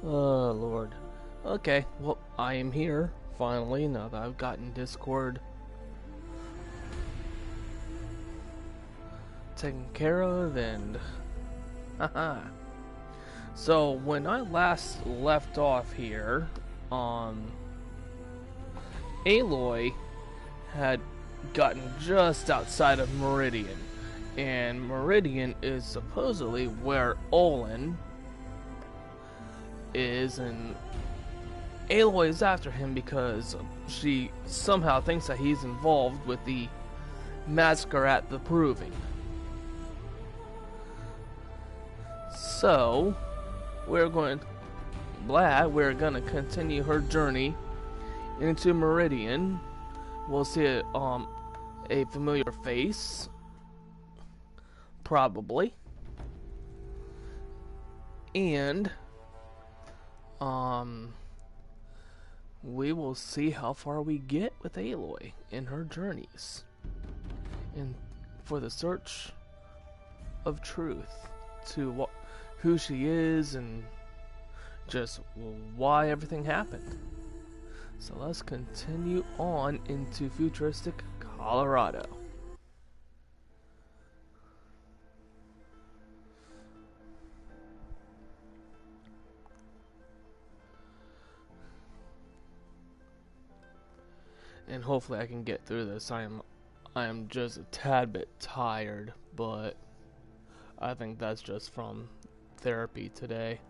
Oh, Lord. Okay, well, I am here, finally, now that I've gotten Discord taken care of, and... Haha. So, when I last left off here, Aloy had gotten just outside of Meridian, and Meridian is supposedly where Olin is, and Aloy is after him because she somehow thinks that he's involved with the massacre at the Proving. So, we're going to continue her journey into Meridian. We'll see a familiar face, probably, and we will see how far we get with Aloy in her journeys and for the search of truth to who she is and just why everything happened. So let's continue on into futuristic Colorado. And hopefully I can get through this. I am just a tad bit tired, but I think that's just from therapy today.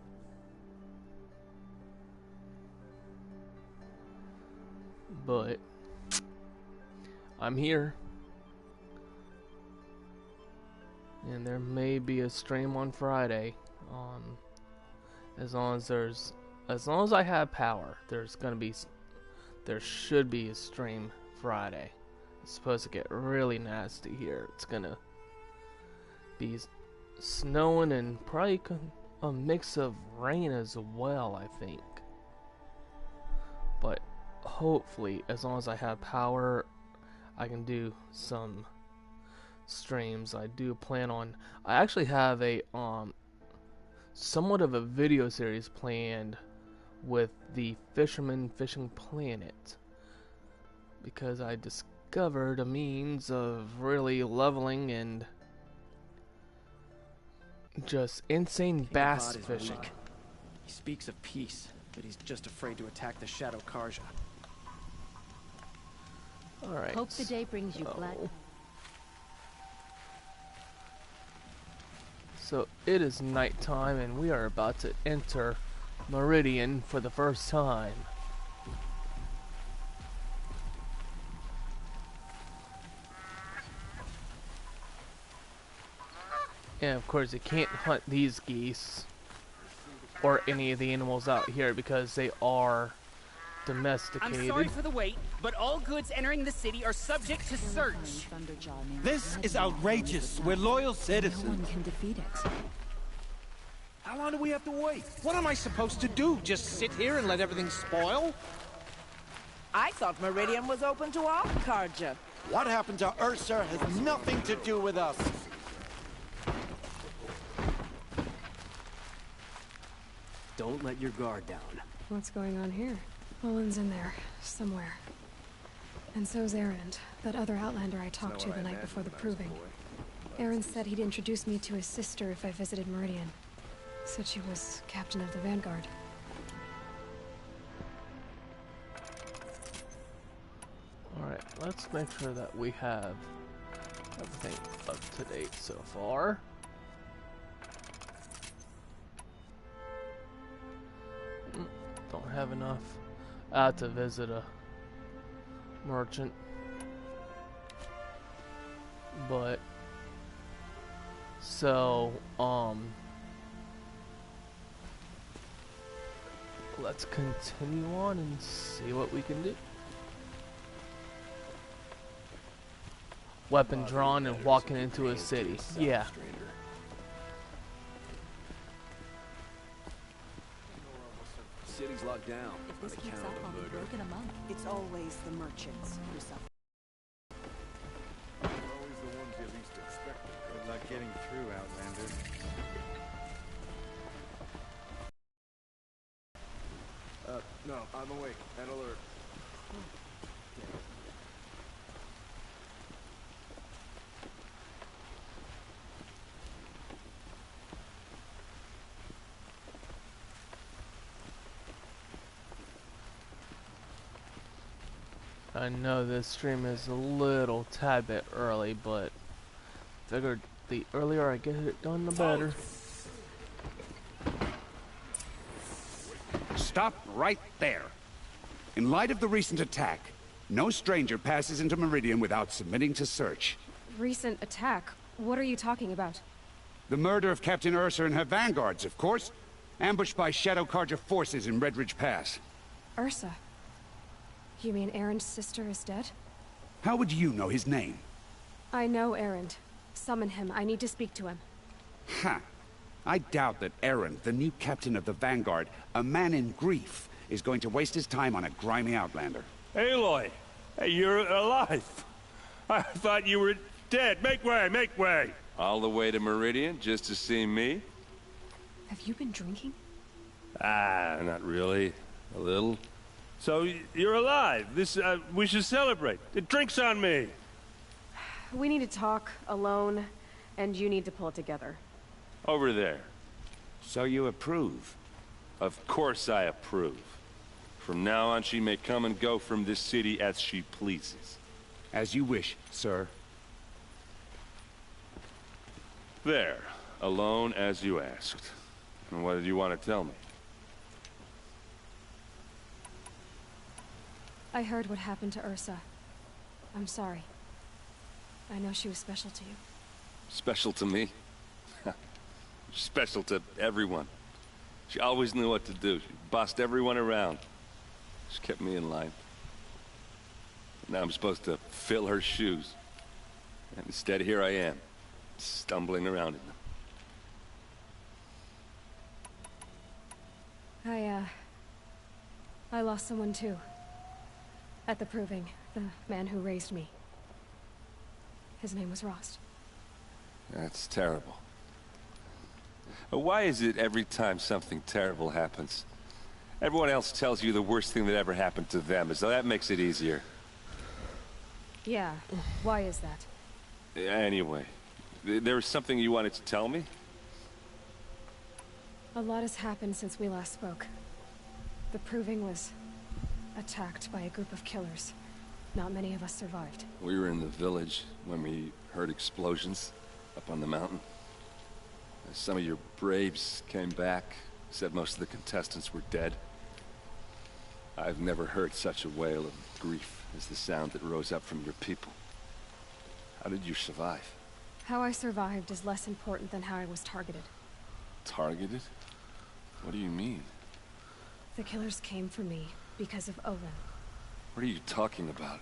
But I'm here. And there may be a stream on Friday. As long as I have power, there should be a stream Friday. It's supposed to get really nasty here. It's gonna be snowing and probably a mix of rain as well, I think. But hopefully, as long as I have power, I can do some streams. I do plan on. I actually have a somewhat of a video series planned with the Fisherman Fishing Planet, because I discovered a means of really leveling and just insane bass fishing. He speaks of peace, but he's just afraid to attack the Shadow Carja. Alright. Hope the day brings you glad. So it is nighttime and we are about to enter Meridian for the first time. And of course you can't hunt these geese or any of the animals out here because they are domesticated. I'm sorry for the wait, but all goods entering the city are subject to search. This is outrageous. We're loyal citizens. No one can defeat it. How long do we have to wait? What am I supposed to do? Just sit here and let everything spoil? I thought Meridian was open to all Carja. What happened to Ursa has nothing to do with us. Don't let your guard down. What's going on here? Olin's in there, somewhere. And so's Erend, that other Outlander I talked to the night before the Proving. Erend said he'd introduce me to his sister if I visited Meridian. Said she was captain of the Vanguard. Alright, let's make sure that we have everything up to date so far. Don't have enough. I have to visit a merchant. But so let's continue on and see what we can do. Weapon drawn and walking into a city. Yeah. City's locked down. If this keeps up, I'll be broken among. It's always the merchants who suffer. Always the ones you least expect. Good luck getting through, Outlander. No, I'm awake and alert. I know this stream is a little tad bit early, but figured the earlier I get it done, the better. Stop right there. In light of the recent attack, no stranger passes into Meridian without submitting to search. Recent attack? What are you talking about? The murder of Captain Ursa and her vanguards, of course. Ambushed by Shadow Carja forces in Redridge Pass. Ursa? You mean Erend's sister is dead? How would you know his name? I know Erend. Summon him. I need to speak to him. Ha! I doubt that Erend, the new captain of the Vanguard, a man in grief, is going to waste his time on a grimy outlander. Aloy! Hey, you're alive! I thought you were dead. Make way, make way! All the way to Meridian just to see me? Have you been drinking? Ah, not really. A little. So, you're alive. We should celebrate. The drink's on me. We need to talk, alone, and you need to pull it together. Over there. So you approve? Of course I approve. From now on, she may come and go from this city as she pleases. As you wish, sir. There. Alone as you asked. And what did you want to tell me? I heard what happened to Ursa. I'm sorry. I know she was special to you. Special to me? Special to everyone. She always knew what to do. She bossed everyone around. She kept me in line. Now I'm supposed to fill her shoes. And instead, here I am, stumbling around in them. I lost someone too. At the Proving, the man who raised me. His name was Rost. That's terrible. Why is it every time something terrible happens, everyone else tells you the worst thing that ever happened to them, as though that makes it easier? Yeah, why is that? Anyway, there was something you wanted to tell me? A lot has happened since we last spoke. The Proving was attacked by a group of killers. Not many of us survived. We were in the village when we heard explosions up on the mountain. Some of your braves came back, said most of the contestants were dead. I've never heard such a wail of grief as the sound that rose up from your people. How did you survive? How I survived is less important than how I was targeted. Targeted? What do you mean? The killers came for me because of Olin. What are you talking about?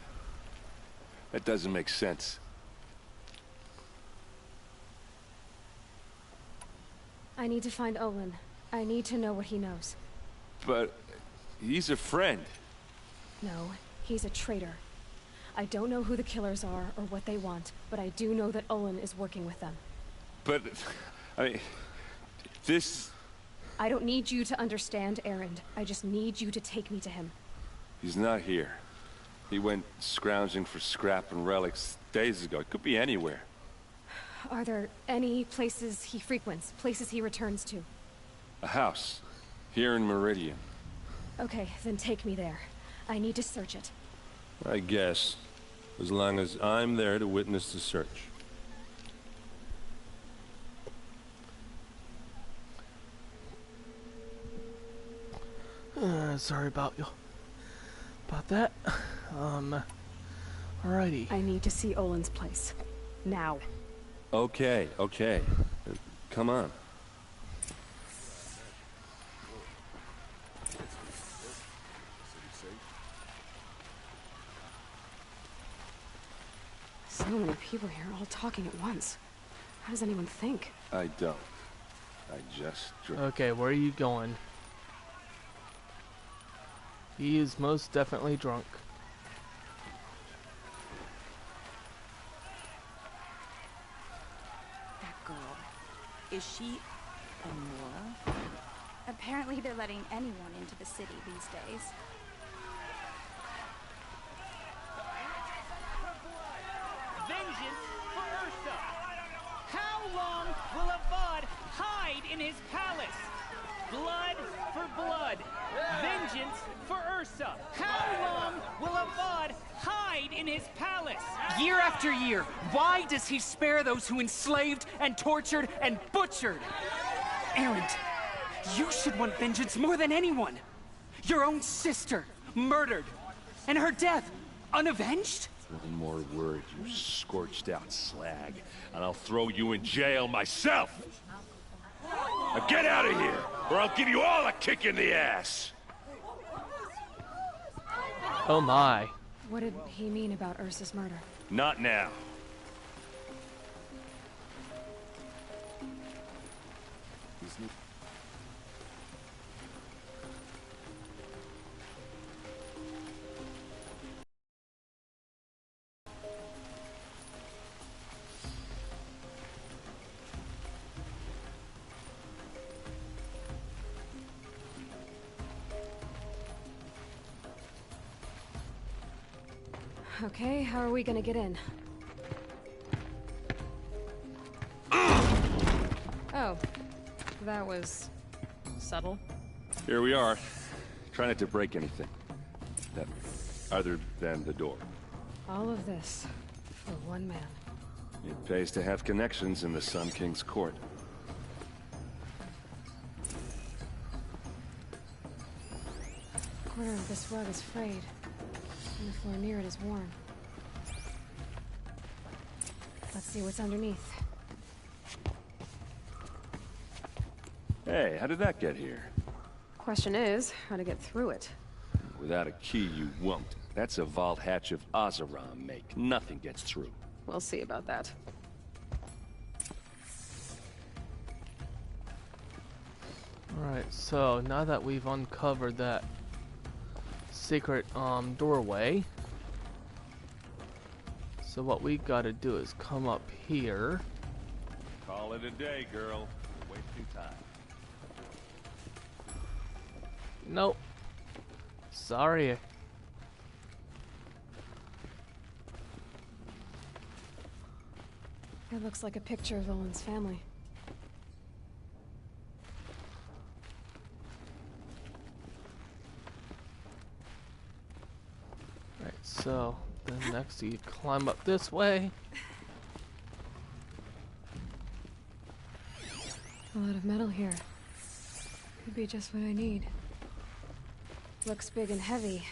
That doesn't make sense. I need to find Olin. I need to know what he knows. But he's a friend. No, he's a traitor. I don't know who the killers are or what they want, but I do know that Olin is working with them. But, I mean, this... I don't need you to understand, Erend. I just need you to take me to him. He's not here. He went scrounging for scrap and relics days ago. It could be anywhere. Are there any places he frequents, places he returns to? A house. Here in Meridian. Okay, then take me there. I need to search it. I guess. As long as I'm there to witness the search. Sorry about that. Alrighty. I need to see Olin's place. Now. Okay, okay. Come on. So many people here, all talking at once. How does anyone think? I don't. I just drink. Okay, where are you going? He is most definitely drunk. That girl. Is she Amora? Apparently they're letting anyone into the city these days. Vengeance for Ursa! How long will Avad hide in his palace? Blood for blood. Vengeance for Ursa. How long will Avad hide in his palace? Year after year, why does he spare those who enslaved and tortured and butchered? Erend, you should want vengeance more than anyone. Your own sister, murdered. And her death, unavenged? One more word, you scorched out slag, and I'll throw you in jail myself! Now get out of here, or I'll give you all a kick in the ass! Oh my. What did he mean about Ursa's murder? Not now. Okay, how are we gonna get in? Oh, that was subtle. Here we are. Try not to break anything. Other than the door. All of this for one man. It pays to have connections in the Sun King's court. A corner of this rug is frayed, and the floor near it is worn. Let's see what's underneath. Hey, how did that get here? Question is, how to get through it. Without a key, you won't. That's a vault hatch of Oseram make. Nothing gets through. We'll see about that. Alright, so now that we've uncovered that secret doorway, so what we gotta do is come up here. Call it a day, girl. You're wasting time. Nope. Sorry. It looks like a picture of Owen's family. Right, so then next you climb up this way. A lot of metal here. Could be just what I need. Looks big and heavy.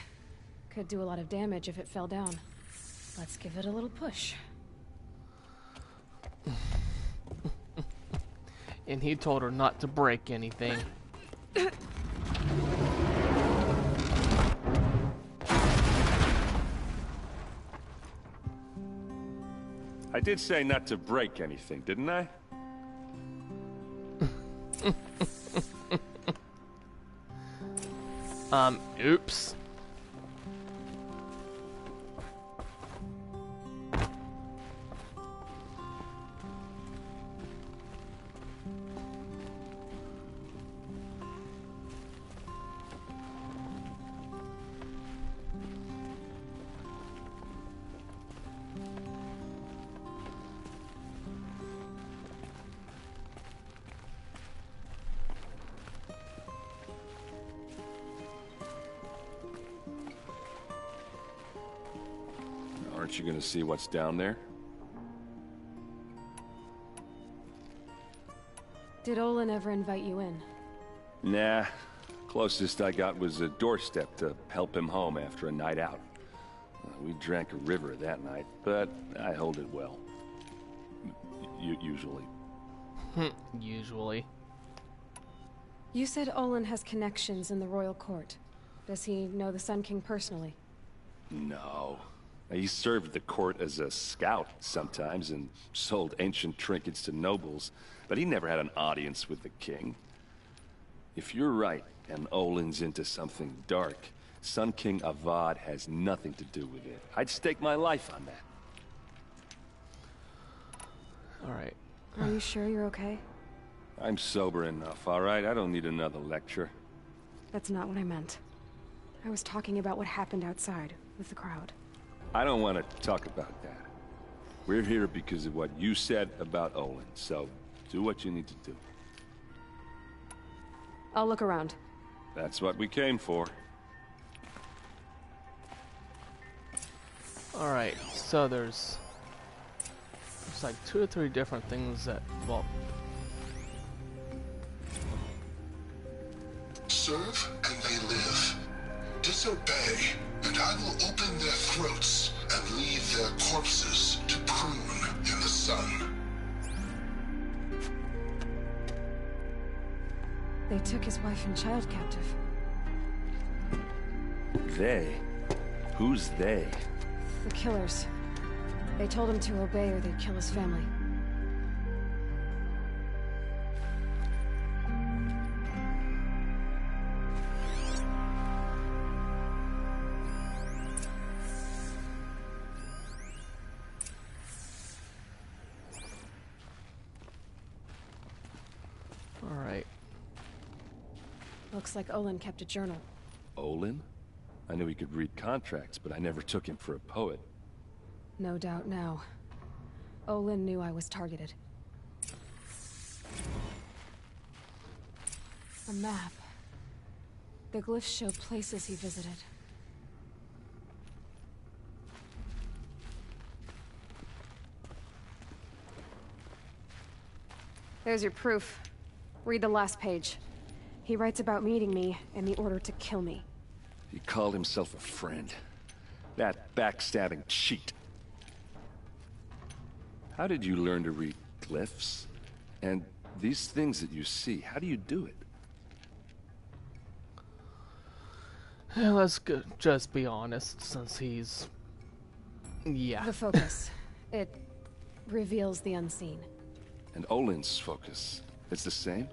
Could do a lot of damage if it fell down. Let's give it a little push. And he told her not to break anything. I did say not to break anything, didn't I? Oops. Aren't you gonna see what's down there? Did Olin ever invite you in? Nah. Closest I got was a doorstep to help him home after a night out. We drank a river that night, but I hold it well. Usually. Usually. You said Olin has connections in the royal court. Does he know the Sun King personally? No. He served the court as a scout sometimes and sold ancient trinkets to nobles, but he never had an audience with the king. If you're right, and Olin's into something dark, Sun King Avad has nothing to do with it. I'd stake my life on that. Alright. Are you sure you're okay? I'm sober enough, all right? I don't need another lecture. That's not what I meant. I was talking about what happened outside with the crowd. I don't want to talk about that. We're here because of what you said about Olin, so do what you need to do. I'll look around. That's what we came for. Alright, so there's like 2 or 3 different things that, well... Serve and they live. disobey, and I will open their throats and leave their corpses to prune in the sun. They took his wife and child captive. They? Who's they? The killers. They told him to obey or they'd kill his family. All right. Looks like Olin kept a journal. Olin? I knew he could read contracts, but I never took him for a poet. No doubt now. Olin knew I was targeted. A map. The glyphs show places he visited. There's your proof. Read the last page. He writes about meeting me and the order to kill me. He called himself a friend. That backstabbing cheat. How did you learn to read glyphs? And these things that you see, how do you do it? Yeah, let's just be honest, since he's... Yeah. The focus. It reveals the unseen. And Olin's focus, it's the same?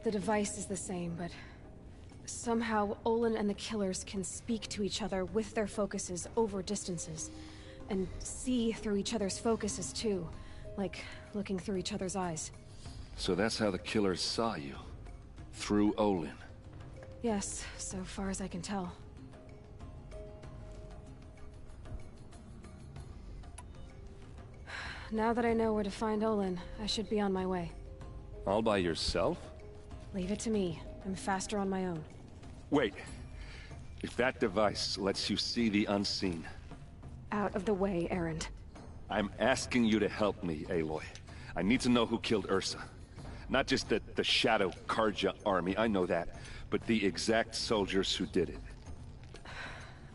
The device is the same, but somehow Olin and the killers can speak to each other with their focuses over distances, and see through each other's focuses too, like looking through each other's eyes. So that's how the killers saw you? Through Olin? Yes, so far as I can tell. Now that I know where to find Olin, I should be on my way. All by yourself? Leave it to me. I'm faster on my own. Wait. If that device lets you see the unseen... Out of the way, Erend. I'm asking you to help me, Aloy. I need to know who killed Ursa. Not just the Shadow Carja army, I know that, but the exact soldiers who did it.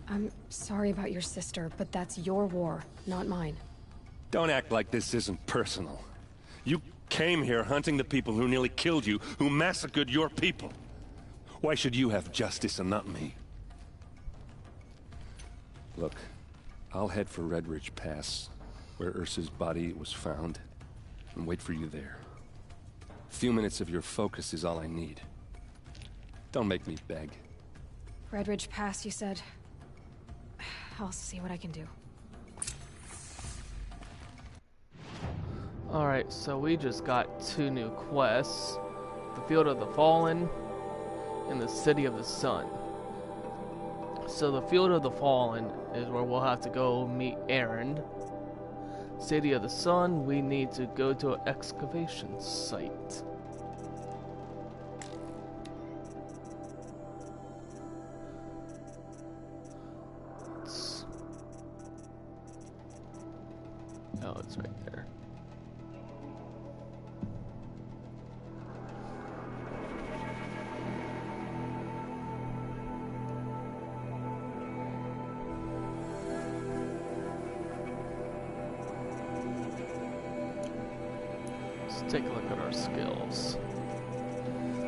I'm sorry about your sister, but that's your war, not mine. Don't act like this isn't personal. You came here hunting the people who nearly killed you, who massacred your people. Why should you have justice and not me? Look, I'll head for Red Ridge Pass, where Ursa's body was found, and wait for you there. A few minutes of your focus is all I need. Don't make me beg. Red Ridge Pass, you said? I'll see what I can do. Alright, so we just got 2 new quests. The Field of the Fallen and the City of the Sun. So the Field of the Fallen is where we'll have to go meet Erend. City of the Sun, we need to go to an excavation site. Oh, it's right there. Take a look at our skills.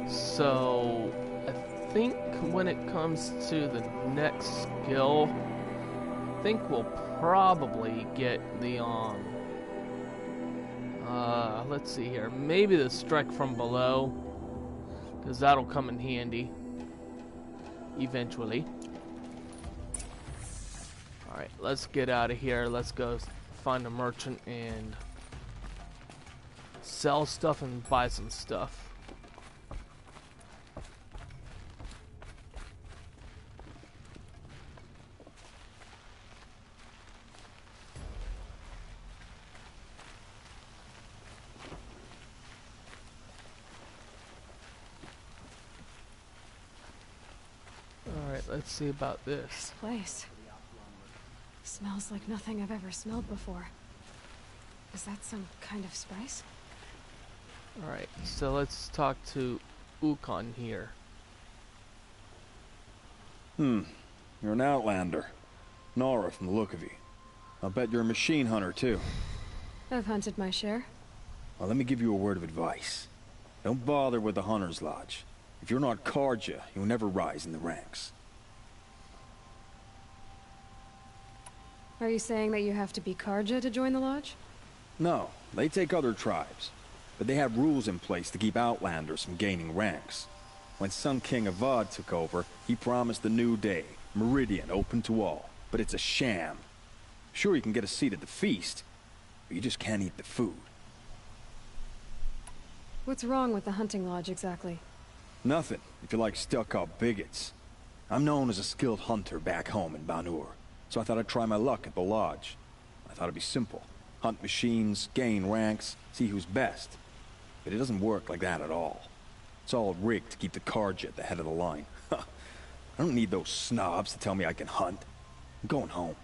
So I think when it comes to the next skill, I think we'll probably get the let's see here, maybe the strike from below, because that'll come in handy eventually. Alright, let's get out of here. Let's go find a merchant and sell stuff and buy some stuff. Alright, let's see about this. This place smells like nothing I've ever smelled before. Is that some kind of spice? Alright, so let's talk to Ukon here. You're an outlander. Nora from the look of you. I'll bet you're a machine hunter, too. I've hunted my share. Well, let me give you a word of advice. Don't bother with the Hunter's Lodge. If you're not Carja, you'll never rise in the ranks. Are you saying that you have to be Carja to join the lodge? No, they take other tribes. But they have rules in place to keep outlanders from gaining ranks. When Sun King Avad took over, he promised the new day, Meridian open to all. But it's a sham. Sure, you can get a seat at the feast, but you just can't eat the food. What's wrong with the hunting lodge exactly? Nothing, if you like stuck-up bigots. I'm known as a skilled hunter back home in Banur, so I thought I'd try my luck at the lodge. I thought it'd be simple. Hunt machines, gain ranks, see who's best. But it doesn't work like that at all. It's all rigged to keep the Carja at the head of the line. I don't need those snobs to tell me I can hunt. I'm going home.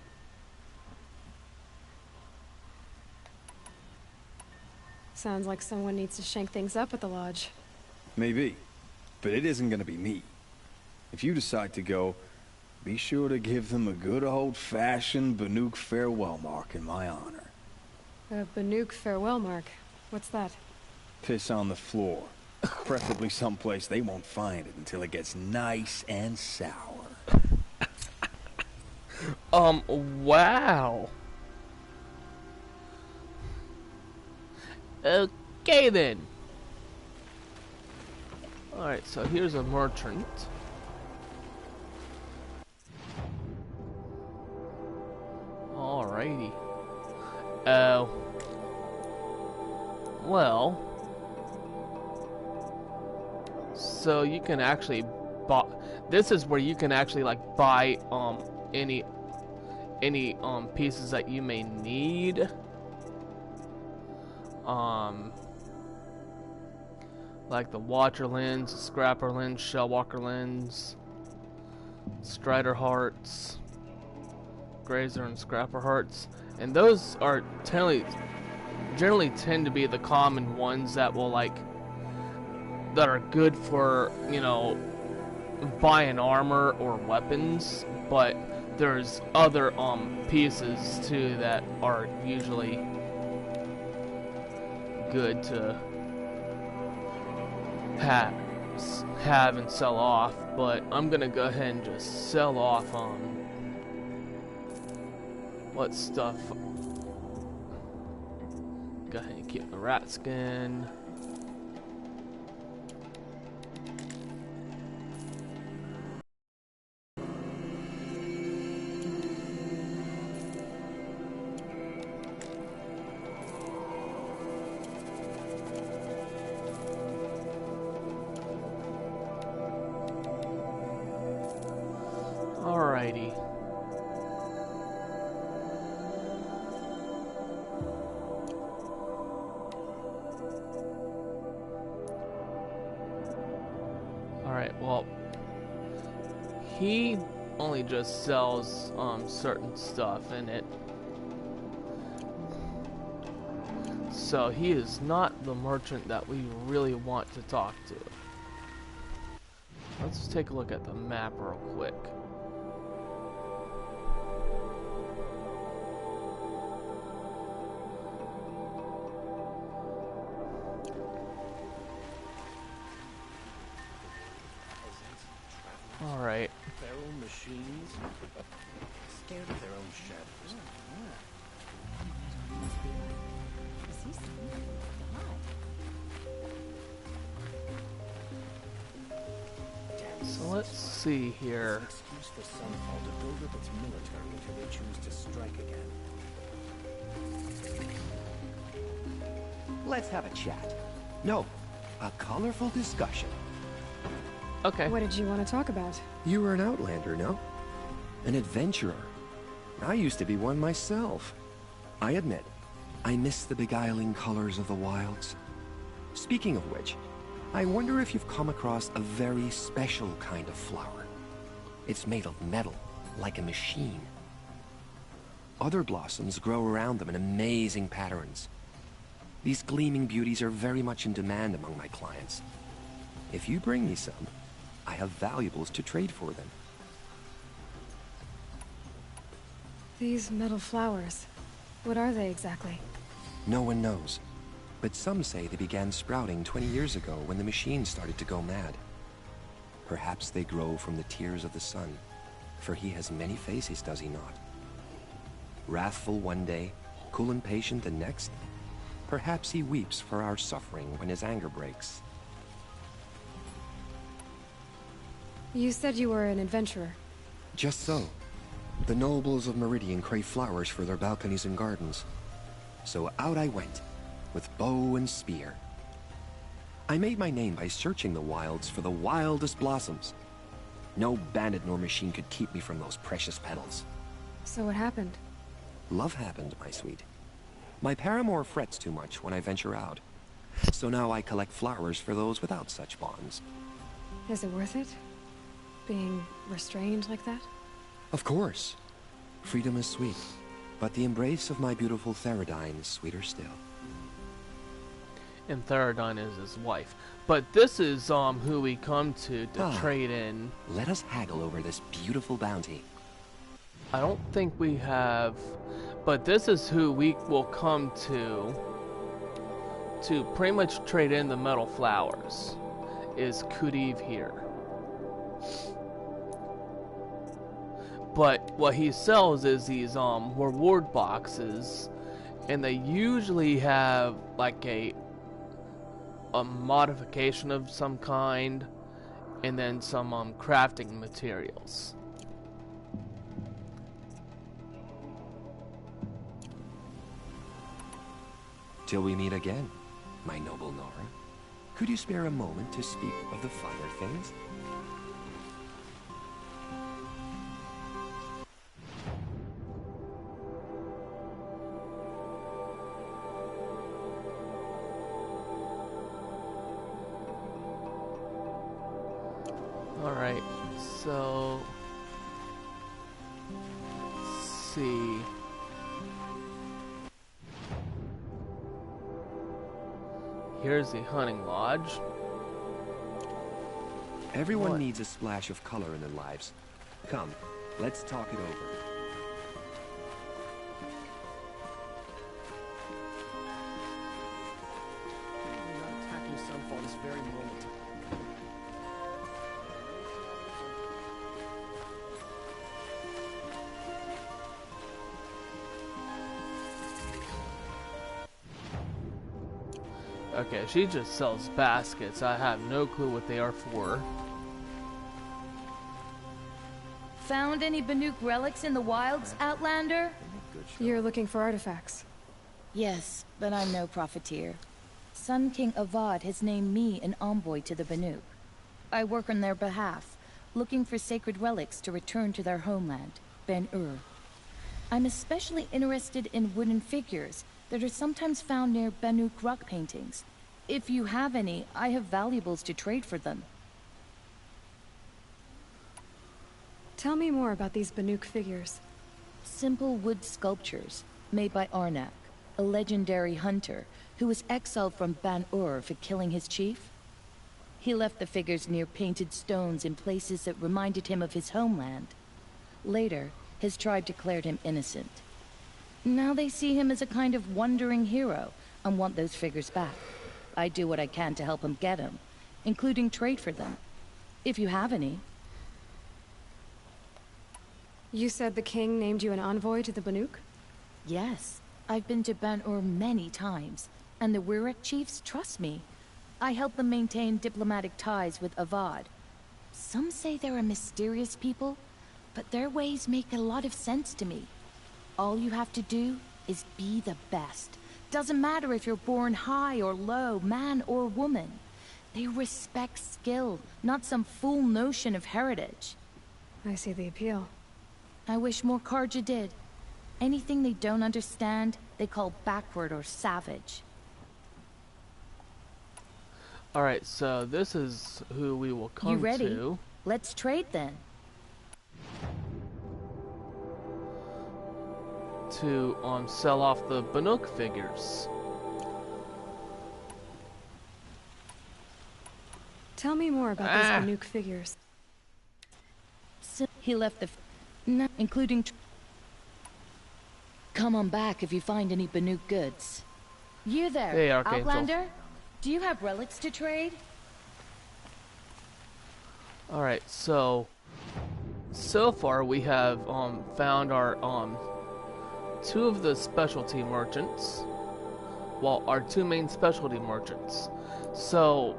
Sounds like someone needs to shake things up at the lodge. Maybe. But it isn't gonna be me. If you decide to go, be sure to give them a good old-fashioned Banuk farewell mark in my honor. A Banuk farewell mark? What's that? Piss on the floor. Preferably someplace they won't find it until it gets nice and sour. Wow. Okay then. Alright, so here's a merchant. Alrighty. Well. So you can actually buy. This is where you can actually like buy any pieces that you may need. Like the Watcher lens, Scrapper lens, Shellwalker lens, Strider hearts, Grazer and Scrapper hearts, and those are generally tend to be the common ones that will that are good for, you know, buying armor or weapons, but there's other pieces too that are usually good to have and sell off, but I'm gonna go ahead and just sell off what stuff. Go ahead and keep the rat skin. Alrighty. Alright, well, he only just sells certain stuff in it. So he is not the merchant that we really want to talk to. Let's take a look at the map real quick. Alright. Feral machines? Scared of their own shadows. So let's see here. Excuse for Sunfall to build up its military until they choose to strike again. Let's have a chat. No, a colorful discussion. Okay. What did you want to talk about? You were an outlander, no? An adventurer. I used to be one myself. I admit, I miss the beguiling colors of the wilds. Speaking of which, I wonder if you've come across a very special kind of flower. It's made of metal, like a machine. Other blossoms grow around them in amazing patterns. These gleaming beauties are very much in demand among my clients. If you bring me some, I have valuables to trade for them. These metal flowers, what are they exactly? No one knows. But some say they began sprouting 20 years ago when the machine started to go mad. Perhaps they grow from the tears of the sun, for he has many faces, does he not? Wrathful one day, cool and patient the next. Perhaps he weeps for our suffering when his anger breaks. You said you were an adventurer. Just so. The nobles of Meridian crave flowers for their balconies and gardens. So out I went, with bow and spear. I made my name by searching the wilds for the wildest blossoms. No bandit nor machine could keep me from those precious petals. So what happened? Love happened, my sweet. My paramour frets too much when I venture out. So now I collect flowers for those without such bonds. Is it worth it? Being restrained like that? Of course. Freedom is sweet, but the embrace of my beautiful Theradine is sweeter still. And Theradine is his wife. But this is who we come to trade in. Let us haggle over this beautiful bounty. I don't think we have, but this is who we will come to pretty much trade in the metal flowers. Is Kudiv here? But what he sells is these reward boxes, and they usually have like a modification of some kind, and then some crafting materials. Till we meet again, my noble Nora. Could you spare a moment to speak of the finer things? Alright, so let's see. Here's the hunting lodge. Everyone needs a splash of color in their lives. Come, let's talk it over. We're not attacking Sunfall this very moment. Okay, she just sells baskets. I have no clue what they are for. Found any Banuk relics in the wilds, Outlander? You're looking for artifacts. Yes, but I'm no profiteer. Sun King Avad has named me an envoy to the Banuk. I work on their behalf, looking for sacred relics to return to their homeland, Ben-Ur. I'm especially interested in wooden figures that are sometimes found near Banuk rock paintings. If you have any, I have valuables to trade for them. Tell me more about these Banuk figures. Simple wood sculptures made by Arnak, a legendary hunter who was exiled from Ban-Ur for killing his chief. He left the figures near painted stones in places that reminded him of his homeland. Later, his tribe declared him innocent. Now they see him as a kind of wandering hero and want those figures back. I do what I can to help him get them, including trade for them, if you have any. You said the king named you an envoy to the Banuk? Yes, I've been to Ban-Ur many times, and the Wirek chiefs trust me. I help them maintain diplomatic ties with Avad. Some say they're a mysterious people, but their ways make a lot of sense to me. All you have to do is be the best. Doesn't matter if you're born high or low, man or woman. They respect skill, not some fool notion of heritage. I see the appeal. I wish more Carja did. Anything they don't understand, they call backward or savage. Alright, so this is who we will come You ready? to. Let's trade then. To sell off the Banuk figures. Tell me more about these Banuk figures. He left the including come on back if you find any Banuk goods. You there, Hey, Archangel. Outlander? Do you have relics to trade? Alright, so far we have found our two of the specialty merchants. Well, our two main specialty merchants. So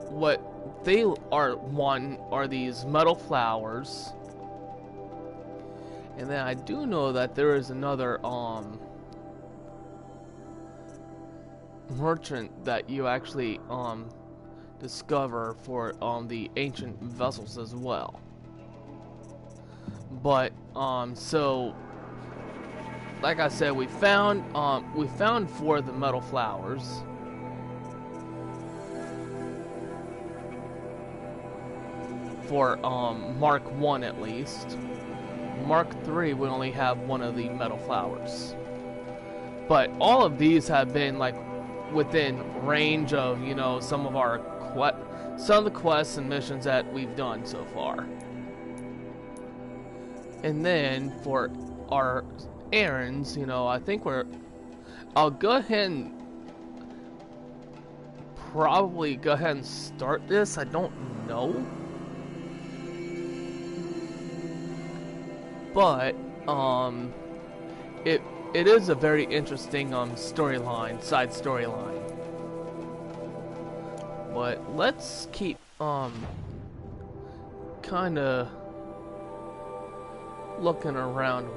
what they are these metal flowers. And then I do know that there is another merchant that you actually discover for the ancient vessels as well. But so like I said, we found 4 of the metal flowers. For Mark 1 at least. Mark 3 we only have 1 of the metal flowers. But all of these have been like within range of, you know, some of the quests and missions that we've done so far. And then for our errands, you know, I think I'll go ahead and probably go ahead and start this. I don't know. But it is a very interesting side storyline. But let's keep kinda looking around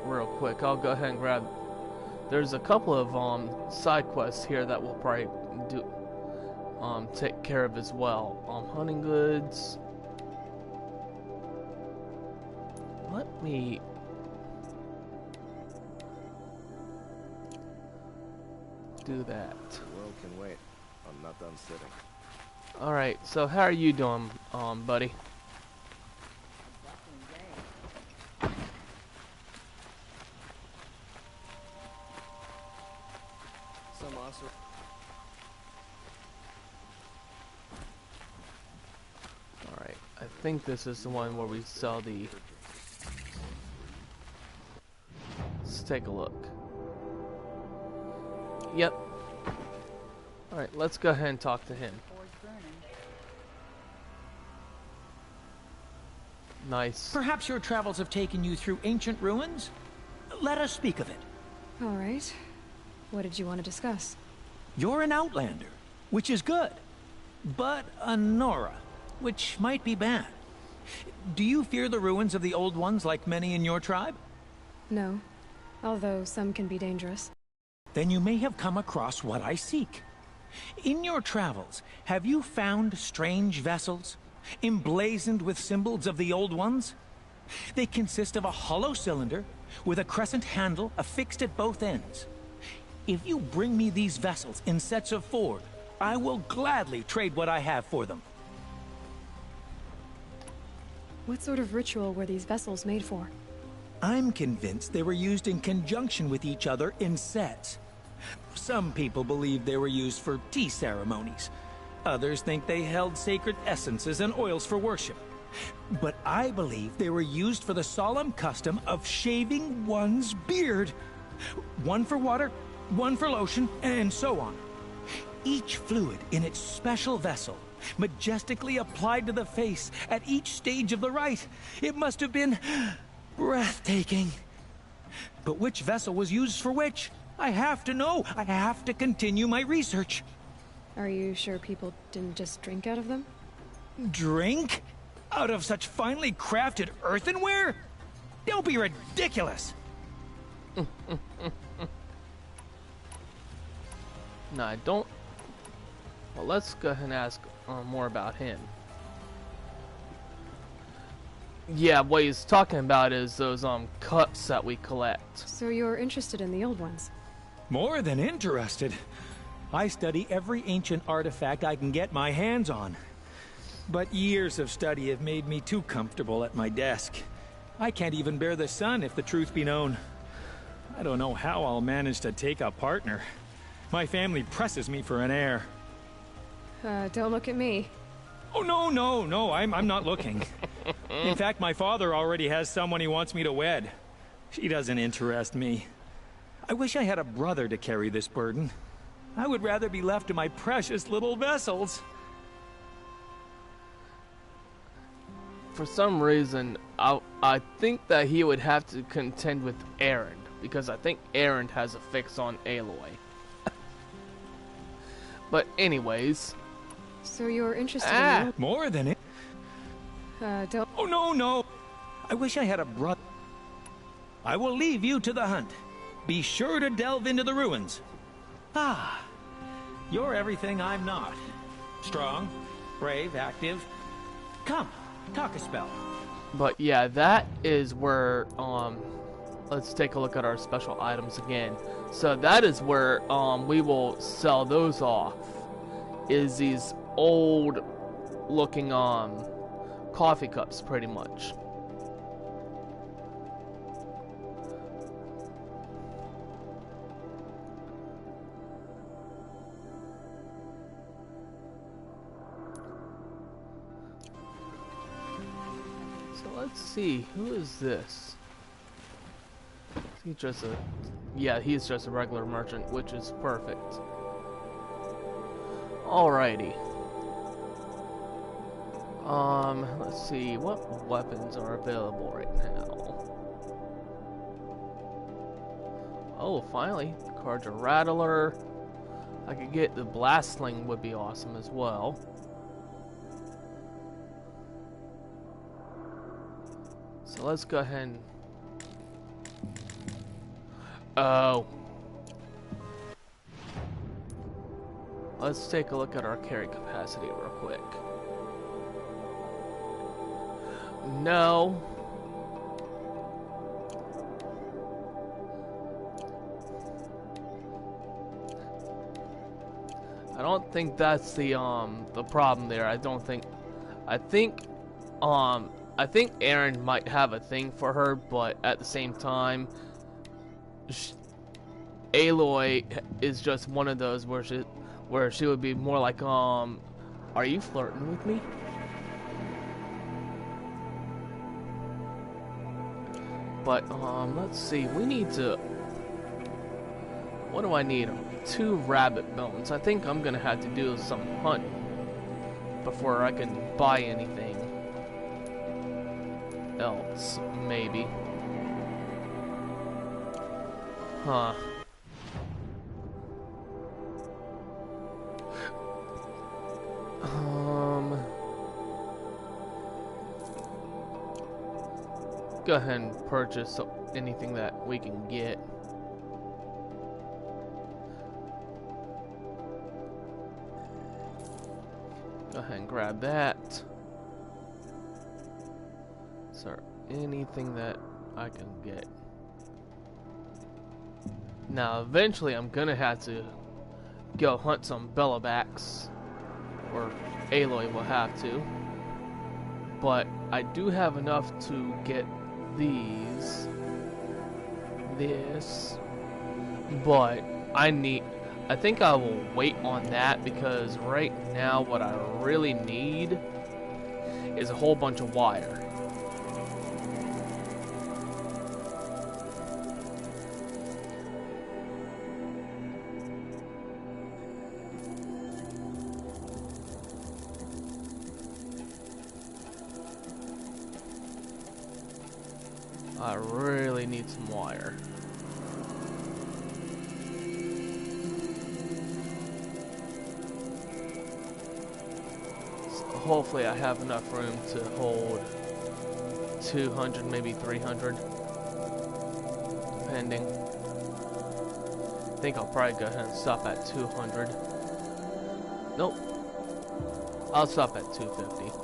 real quick. I'll go ahead and grab, there's a couple of side quests here that we'll probably do take care of as well. Hunting goods. Let me do that. The world can wait. I'm not done sitting. Alright, so how are you doing, buddy? Some awesome. Alright, I think this is the one where we sell the... Let's take a look. Yep. Alright, let's go ahead and talk to him. Nice. Perhaps your travels have taken you through ancient ruins? Let us speak of it. All right. What did you want to discuss? You're an outlander, which is good. But a Nora, which might be bad. Do you fear the ruins of the Old Ones like many in your tribe? No. Although some can be dangerous. Then you may have come across what I seek. In your travels, have you found strange vessels, emblazoned with symbols of the Old Ones? They consist of a hollow cylinder with a crescent handle affixed at both ends. If you bring me these vessels in sets of 4, I will gladly trade what I have for them. What sort of ritual were these vessels made for? I'm convinced they were used in conjunction with each other in sets. Some people believe they were used for tea ceremonies. Others think they held sacred essences and oils for worship. But I believe they were used for the solemn custom of shaving one's beard. One for water, one for lotion, and so on. Each fluid in its special vessel, majestically applied to the face at each stage of the rite. It must have been breathtaking. But which vessel was used for which? I have to know. I have to continue my research. Are you sure people didn't just drink out of them? Drink? Out of such finely crafted earthenware? Don't be ridiculous! No, I don't. Well, let's go ahead and ask more about him. Yeah, what he's talking about is those cups that we collect. So you're interested in the old ones? More than interested. I study every ancient artifact I can get my hands on. But years of study have made me too comfortable at my desk. I can't even bear the sun, if the truth be known. I don't know how I'll manage to take a partner. My family presses me for an heir. Don't look at me. Oh, no, I'm not looking. In fact, my father already has someone he wants me to wed. She doesn't interest me. I wish I had a brother to carry this burden. I would rather be left to my precious little vessels. For some reason, I think that he would have to contend with Erend, because I think Erend has a fix on Aloy. But anyways. So you're interested in more than it? don't... Oh, no. I wish I had a brother. I will leave you to the hunt. Be sure to delve into the ruins. Ah, you're everything I'm not. Strong, brave, active. Come, talk a spell. But yeah, that is where, let's take a look at our special items again. So that is where, we will sell those off. Is these old looking, coffee cups, pretty much. Let's see, who is this? Is he just a... Yeah, he's just a regular merchant, which is perfect. Alrighty. Let's see, what weapons are available right now? Oh, finally, Carja Rattler. I could get the Blast Sling, would be awesome as well. So let's go ahead and... Oh. Let's take a look at our carry capacity real quick. No. I don't think that's the problem there. I think Erend might have a thing for her, but at the same time, Aloy is just one of those where she would be more like, are you flirting with me? But, let's see, we need to... What do I need? 2 rabbit bones. I think I'm gonna have to do some hunting before I can buy anything else, maybe. Huh. Go ahead and purchase anything that we can get. Go ahead and grab that. So, anything that I can get. Now, eventually, I'm gonna have to go hunt some Bellowbacks, or Aloy will have to. But I do have enough to get these, this, but I think I will wait on that, because right now what I really need is a whole bunch of wire. I really need some wire. So hopefully I have enough room to hold 200, maybe 300, depending. I think I'll probably go ahead and stop at 200. Nope. I'll stop at 250.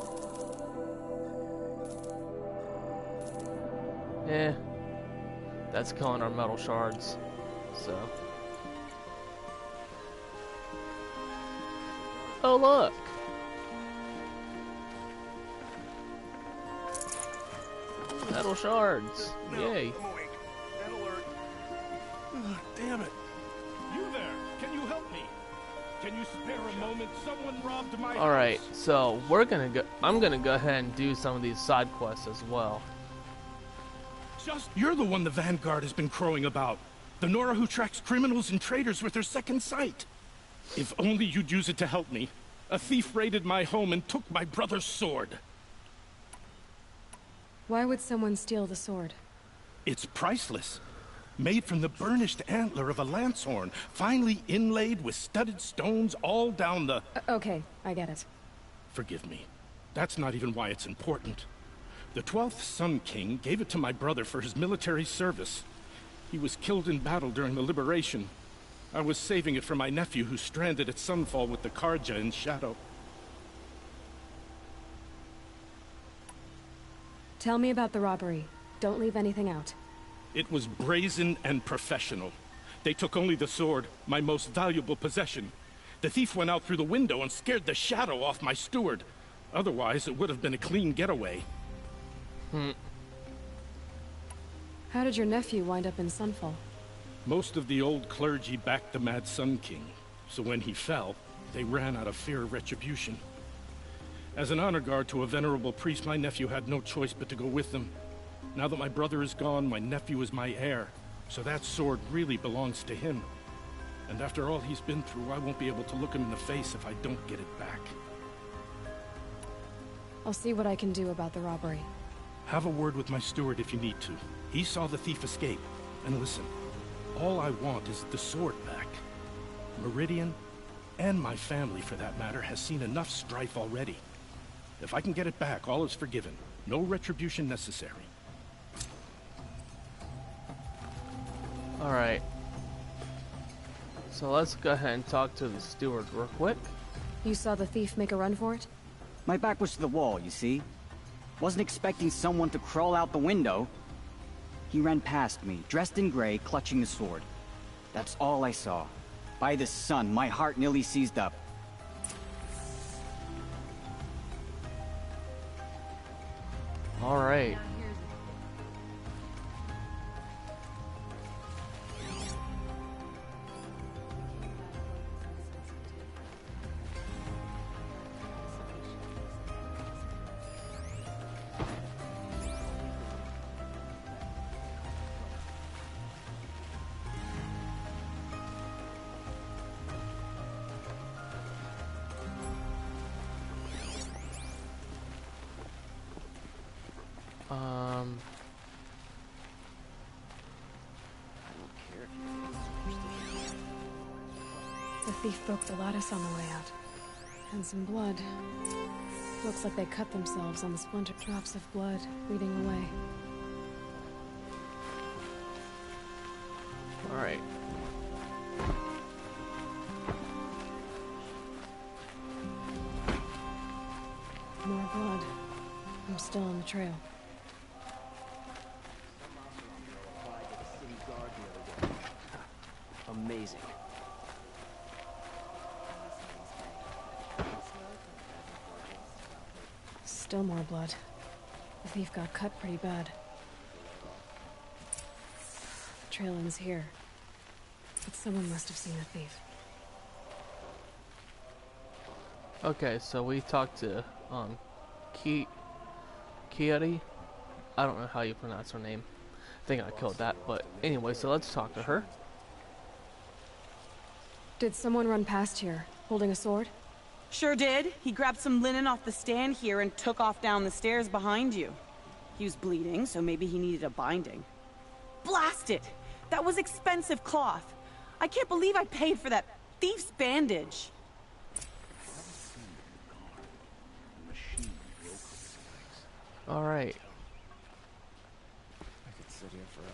Eh, that's killing our metal shards, so. Oh, look! Metal shards! Yay! I'm awake. Red alert. Ugh, damn it. You there, can you help me? Can you spare a moment? Someone robbed my Alright, so I'm gonna go ahead and do some of these side quests as well. You're the one the Vanguard has been crowing about. The Nora who tracks criminals and traitors with her second sight. If only you'd use it to help me. A thief raided my home and took my brother's sword. Why would someone steal the sword? It's priceless. Made from the burnished antler of a lancehorn, finely inlaid with studded stones all down the... Okay, I get it. Forgive me. That's not even why it's important. The 12th Sun King gave it to my brother for his military service. He was killed in battle during the Liberation. I was saving it for my nephew who's stranded at Sunfall with the Karja in Shadow. Tell me about the robbery. Don't leave anything out. It was brazen and professional. They took only the sword, my most valuable possession. The thief went out through the window and scared the shadow off my steward. Otherwise, it would have been a clean getaway. How did your nephew wind up in Sunfall? Most of the old clergy backed the Mad Sun King, so when he fell, they ran out of fear of retribution. As an honor guard to a venerable priest, my nephew had no choice but to go with them. Now that my brother is gone, my nephew is my heir, so that sword really belongs to him. And after all he's been through, I won't be able to look him in the face if I don't get it back. I'll see what I can do about the robbery. Have a word with my steward if you need to. He saw the thief escape. And listen, all I want is the sword back. Meridian, and my family for that matter, has seen enough strife already. If I can get it back, all is forgiven. No retribution necessary. Alright. So let's go ahead and talk to the steward real quick. You saw the thief make a run for it? My back was to the wall, you see? Wasn't expecting someone to crawl out the window. He ran past me, dressed in gray, clutching the sword. That's all I saw. By the sun, my heart nearly seized up. Alright. The thief broke the lattice on the way out. And some blood. Looks like they cut themselves on the splinter. Drops of blood leading away. Alright. More blood. I'm still on the trail. Amazing. Still more blood. The thief got cut pretty bad. The trail ends here. But someone must have seen the thief. Okay, so we talked to Kiari. I don't know how you pronounce her name. I think I killed that, but anyway, so let's talk to her. Did someone run past here, holding a sword? Sure did. He grabbed some linen off the stand here and took off down the stairs behind you. He was bleeding, so maybe he needed a binding. Blast it! That was expensive cloth. I can't believe I paid for that thief's bandage. Alright. I could sit here forever.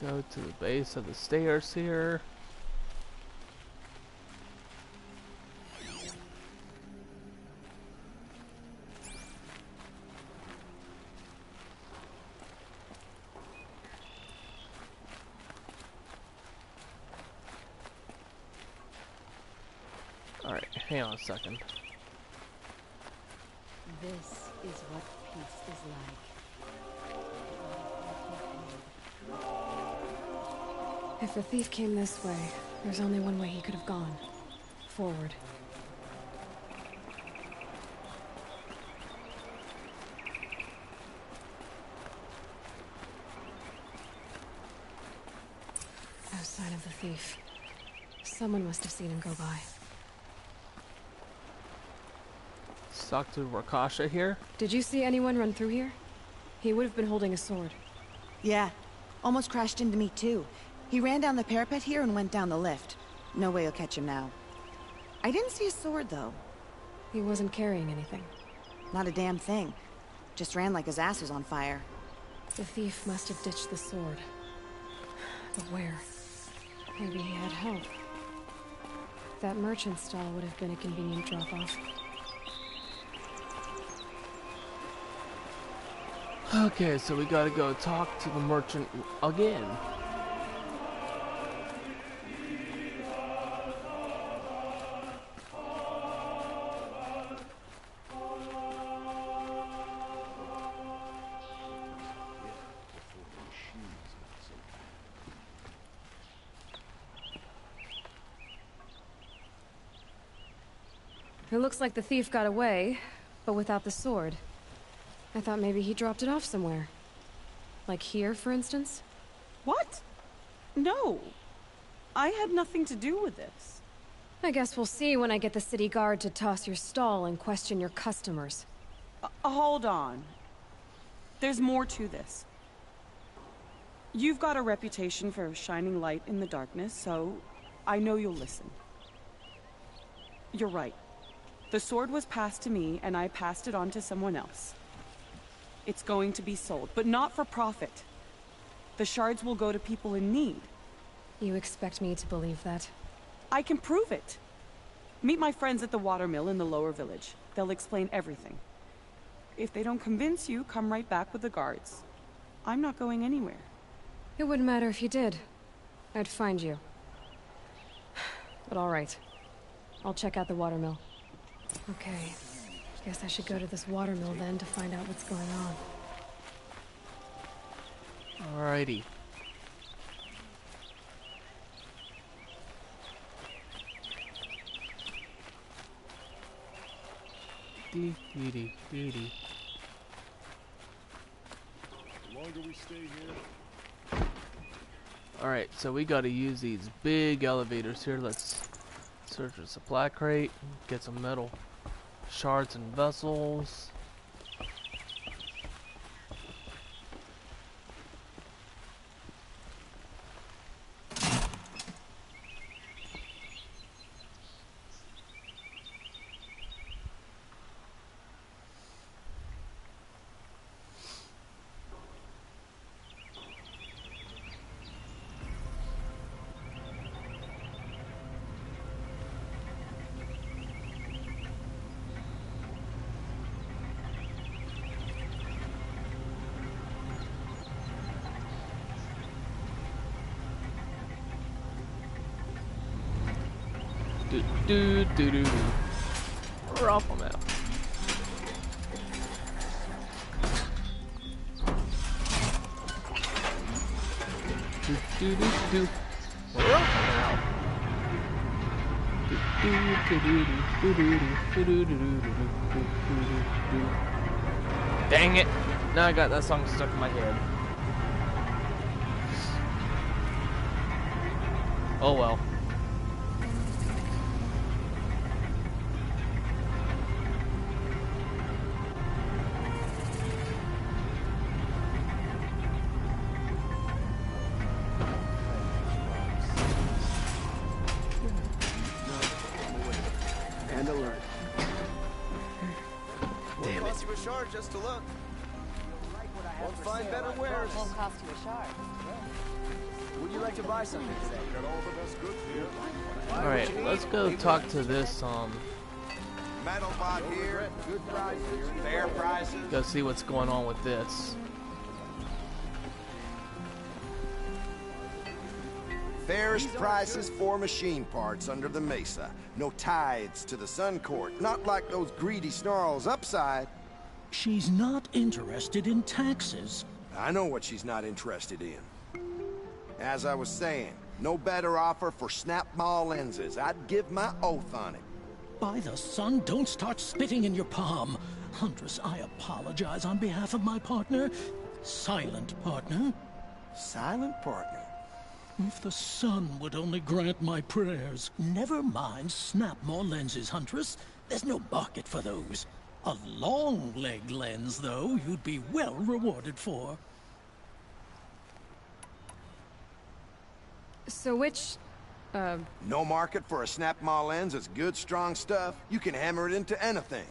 Go to the base of the stairs here. Alright, hang on a second. This is what peace is like. If the thief came this way, there's only one way he could have gone. Forward. sign of the thief. Someone must have seen him go by. Let's talk to Rakasha here. Did you see anyone run through here? He would have been holding a sword. Yeah. Almost crashed into me, too. He ran down the parapet here and went down the lift. No way you'll catch him now. I didn't see a sword, though. He wasn't carrying anything. Not a damn thing. Just ran like his ass was on fire. The thief must have ditched the sword. But where? Maybe he had help. That merchant stall would have been a convenient drop-off. Okay, so we gotta go talk to the merchant again. It looks like the thief got away, but without the sword. I thought maybe he dropped it off somewhere. Like here, for instance? What? No. I had nothing to do with this. I guess we'll see when I get the city guard to toss your stall and question your customers. Hold on. There's more to this. You've got a reputation for shining light in the darkness, so I know you'll listen. You're right. The sword was passed to me, and I passed it on to someone else. It's going to be sold, but not for profit. The shards will go to people in need. You expect me to believe that? I can prove it. Meet my friends at the watermill in the lower village. They'll explain everything. If they don't convince you, come right back with the guards. I'm not going anywhere. It wouldn't matter if you did. I'd find you. But all right. I'll check out the watermill. Okay. Guess I should go to this watermill then to find out what's going on. Alrighty. The longer we stay here. Alright, so we gotta use these big elevators here. Let's search a supply crate, get some metal shards and vessels. Do. We're off on that. Do. We're off now. Dang it! Now I got that song stuck in my head. Oh well. And alert. Damn it. Cost you a shard just to look. Won't find better wares. Won't cost you a shard. Would you like to buy something today? Got all the best goods here. Alright, let's go talk to this, Metal bot here, good prices, fair prices. go see what's going on with this. Fairest prices for machine parts under the mesa. No tithes to the Sun Court, not like those greedy snarls upside. She's not interested in taxes. I know what she's not interested in. As I was saying, no better offer for snap-ball lenses. I'd give my oath on it. By the sun, don't start spitting in your palm. Huntress, I apologize on behalf of my partner. Silent partner. Silent partner? If the sun would only grant my prayers. Never mind Snapmore lenses, Huntress. There's no market for those. A long leg lens, though, you'd be well rewarded for. So which, No market for a Snapmaw lens is good, strong stuff. You can hammer it into anything.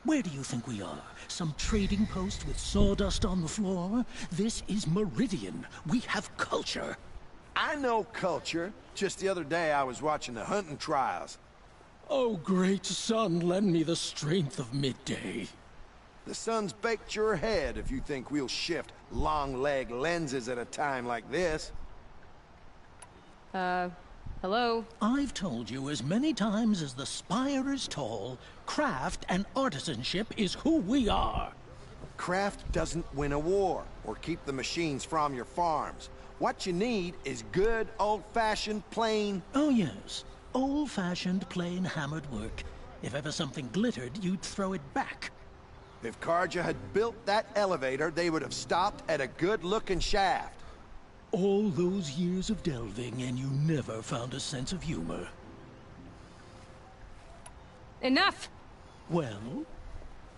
Where do you think we are? Some trading post with sawdust on the floor? This is Meridian. We have culture. I know culture. Just the other day I was watching the hunting trials. Oh, great sun, lend me the strength of midday. The sun's baked your head if you think we'll shift long leg lenses at a time like this. Hello? I've told you as many times as the spire is tall, craft and artisanship is who we are. Craft doesn't win a war or keep the machines from your farms. What you need is good, old-fashioned, plain... Oh, yes. Old-fashioned, plain hammered work. If ever something glittered, you'd throw it back. If Carja had built that elevator, they would have stopped at a good-looking shaft. All those years of delving, and you never found a sense of humor. Enough! Well?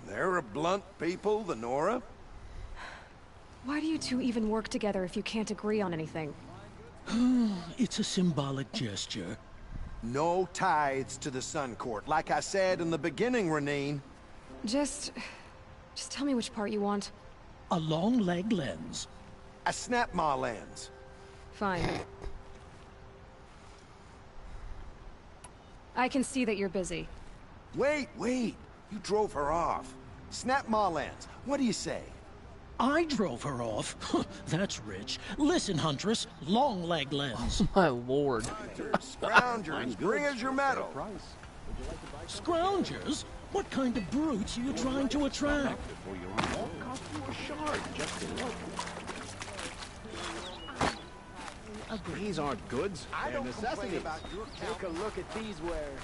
They're a blunt people, the Nora. Why do you two even work together if you can't agree on anything? It's a symbolic gesture. No tithes to the Sun Court, like I said in the beginning, Renine. Just tell me which part you want. A long leg lens. A Snapmaw lens. Fine. I can see that you're busy. Wait. You drove her off. Snapmaw lens. What do you say? I drove her off? That's rich. Listen, Huntress, long leg lens. Oh, my lord. Scroungers, bring us your medal. Scroungers? What kind of brutes are you trying to attract? These aren't goods, they're necessities. Take a look at these wares.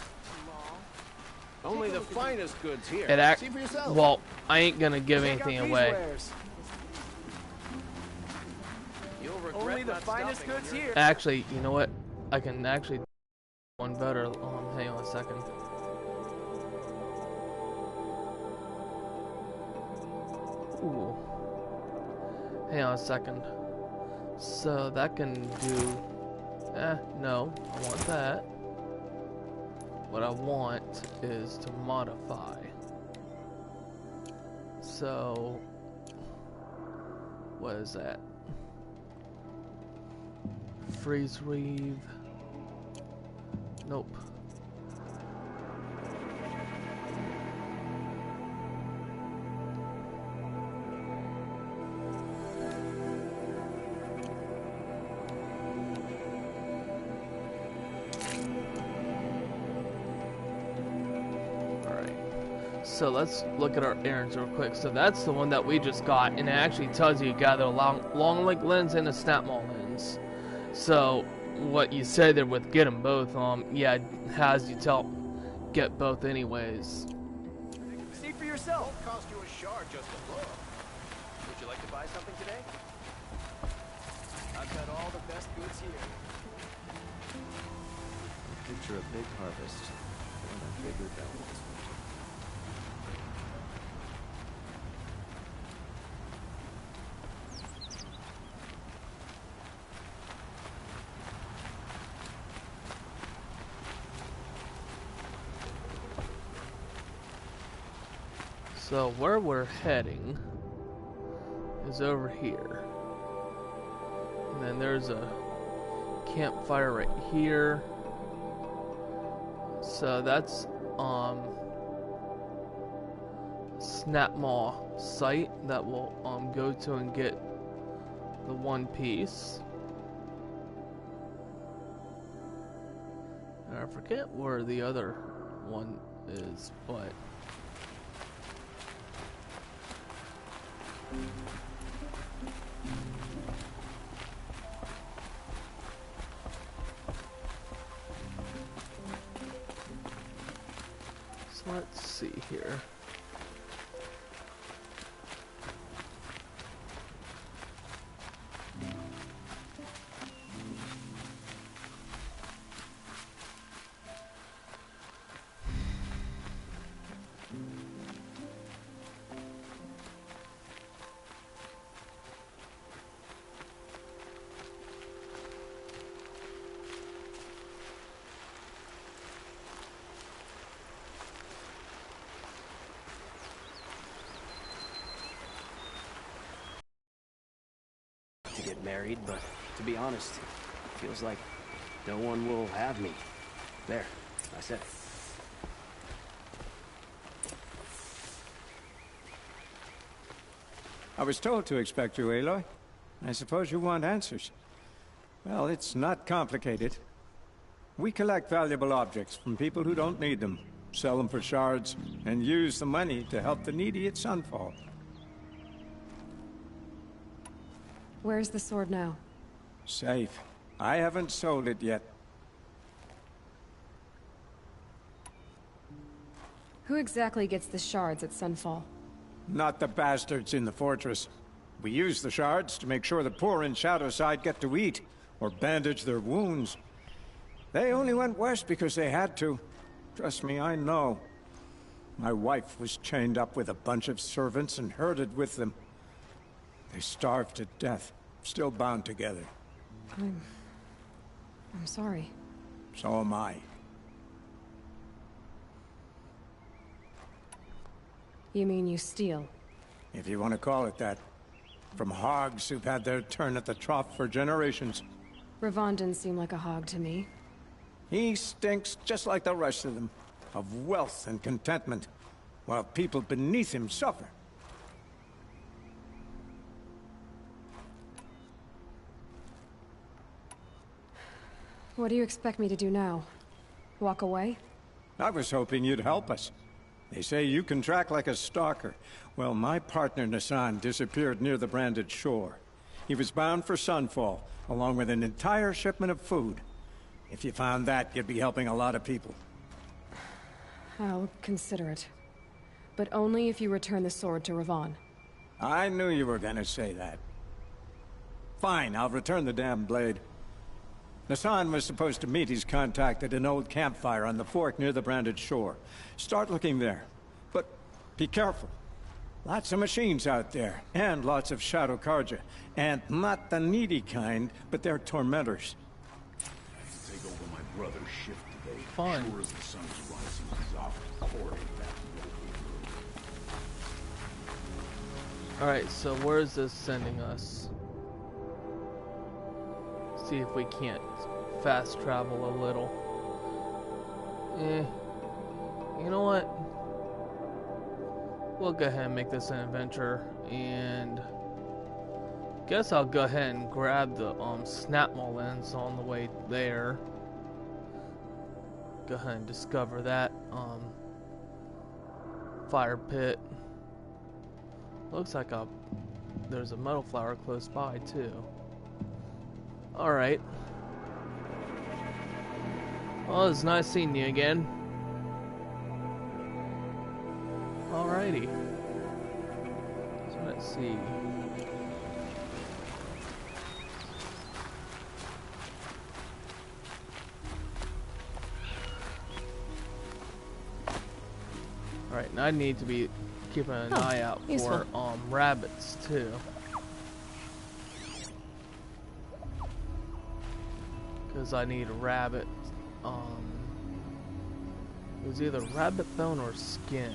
Only the finest goods here. See for yourself. Well, I ain't gonna give anything away. Only the finest goods here. Actually, you know what? I can actually do one better. Hang on a second. Ooh. Hang on a second. So that can do... no. I want that. What I want is to modify. So... what is that? Freeze weave. Nope. So let's look at our errands real quick. So that's the one that we just got, and it actually tells you gather a long leg lens and a Snapmaw lens. So what you say there with get them both, yeah, it has you get both anyways. See for yourself. Won't cost you a shard just to look. Would you like to buy something today? I've got all the best goods here. Picture a big harvest and a bigger belly. So where we're heading is over here. And then there's a campfire right here. So that's Snapmaw site that we'll go to and get the one piece. And I forget where the other one is, but so let's see here. married, but to be honest, it feels like no one will have me. There, I said it. I was told to expect you, Aloy. I suppose you want answers. Well, it's not complicated. We collect valuable objects from people who don't need them, sell them for shards, and use the money to help the needy at Sunfall. Where's the sword now? Safe. I haven't sold it yet. Who exactly gets the shards at Sunfall? Not the bastards in the fortress. We use the shards to make sure the poor in Shadowside get to eat, or bandage their wounds. They only went west because they had to. Trust me, I know. My wife was chained up with a bunch of servants and herded with them. They starved to death, still bound together. I'm sorry. So am I. You mean you steal? If you want to call it that. From hogs who've had their turn at the trough for generations. Ravon didn't seem like a hog to me. He stinks just like the rest of them, of wealth and contentment, while people beneath him suffer. What do you expect me to do now? Walk away? I was hoping you'd help us. They say you can track like a stalker. Well, my partner Nassan disappeared near the Branded Shore. He was bound for Sunfall, along with an entire shipment of food. If you found that, you'd be helping a lot of people. I'll consider it. But only if you return the sword to Ravon. I knew you were gonna say that. Fine, I'll return the damn blade. Nassan was supposed to meet his contact at an old campfire on the fork near the Branded Shore. Start looking there. But be careful. Lots of machines out there, and lots of Shadow Carja. And not the needy kind, but they're tormentors. Take over my brother's shift today. Fine. Sure as the sun's rising, he's off pouring that. Alright, so where is this sending us? See if we can't fast travel a little. You know what? We'll go ahead and make this an adventure, and guess I'll go ahead and grab the Snapmaw lens on the way there. Go ahead and discover that fire pit. Looks like there's a metal flower close by too. Alright. Well, it's nice seeing you again. Alrighty. So let's see. Alright, and I need to be keeping an eye out for rabbits too. Because I need a rabbit. It was either rabbit bone or skin.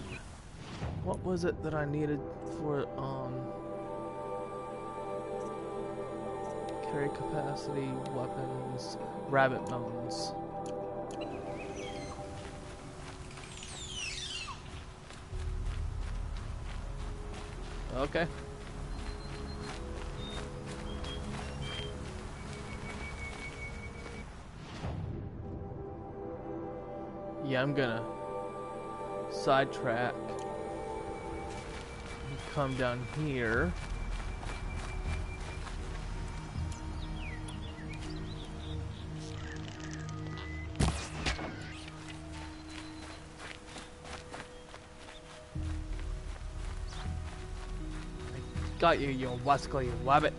What was it that I needed for carry capacity, weapons, rabbit bones? Okay. Yeah, I'm gonna sidetrack and come down here. Got you, you wascally wabbit.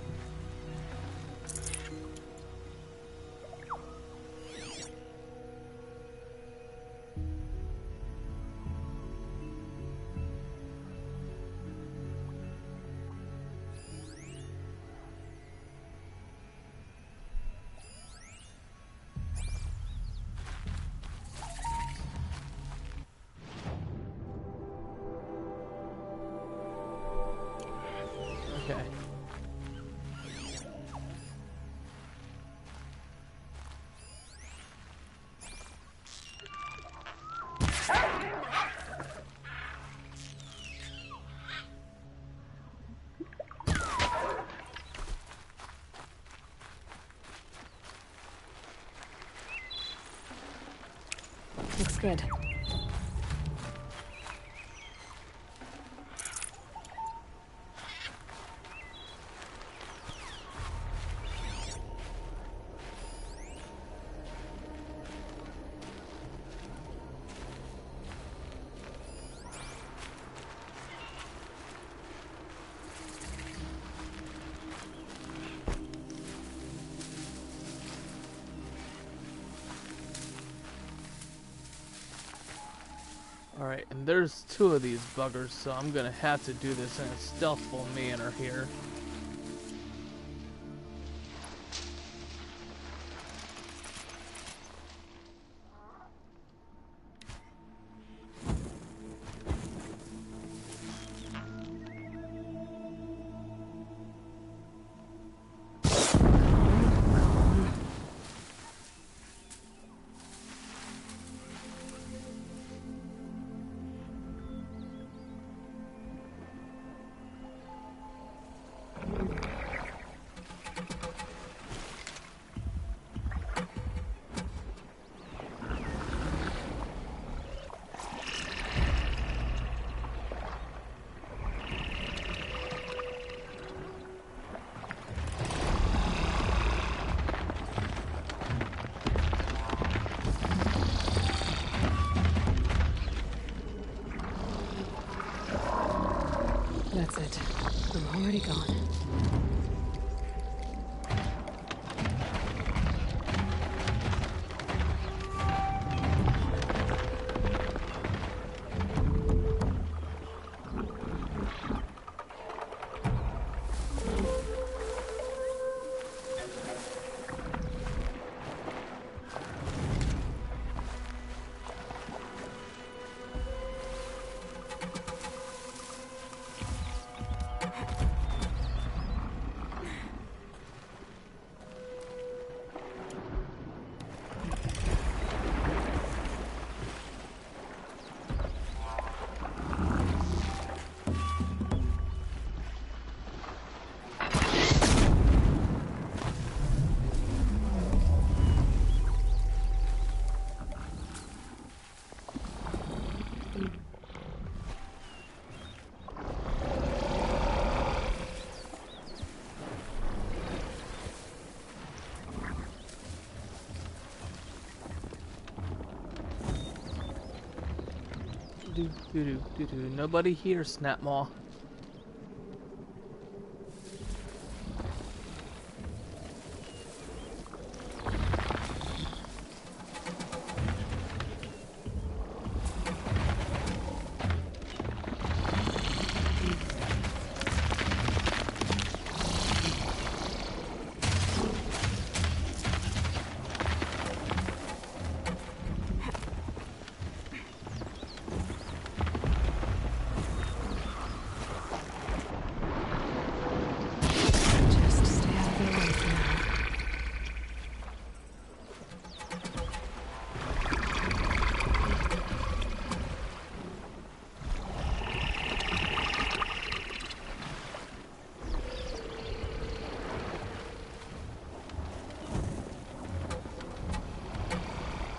Okay. Looks good. Alright, and there's 2 of these buggers, so I'm gonna have to do this in a stealthful manner here. That's it. I'm already gone. Nobody here, Snapmaw.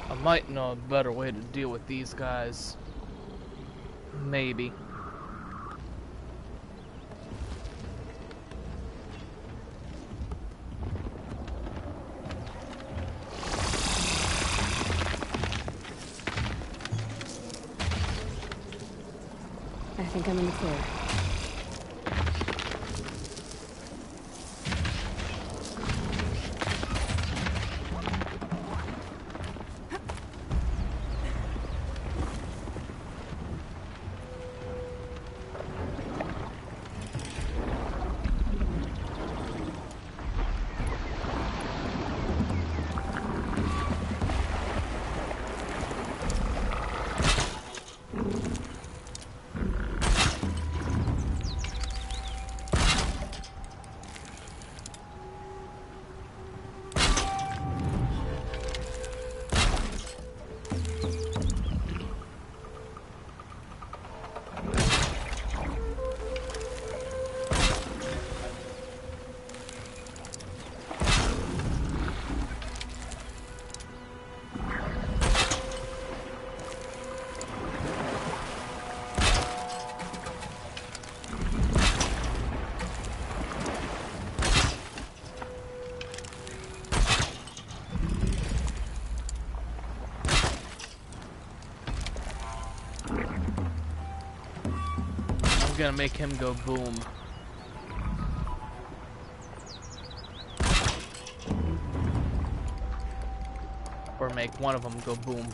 I might know a better way to deal with these guys. Maybe. I think I'm in the clear. gonna make him go boom. Or make one of them go boom.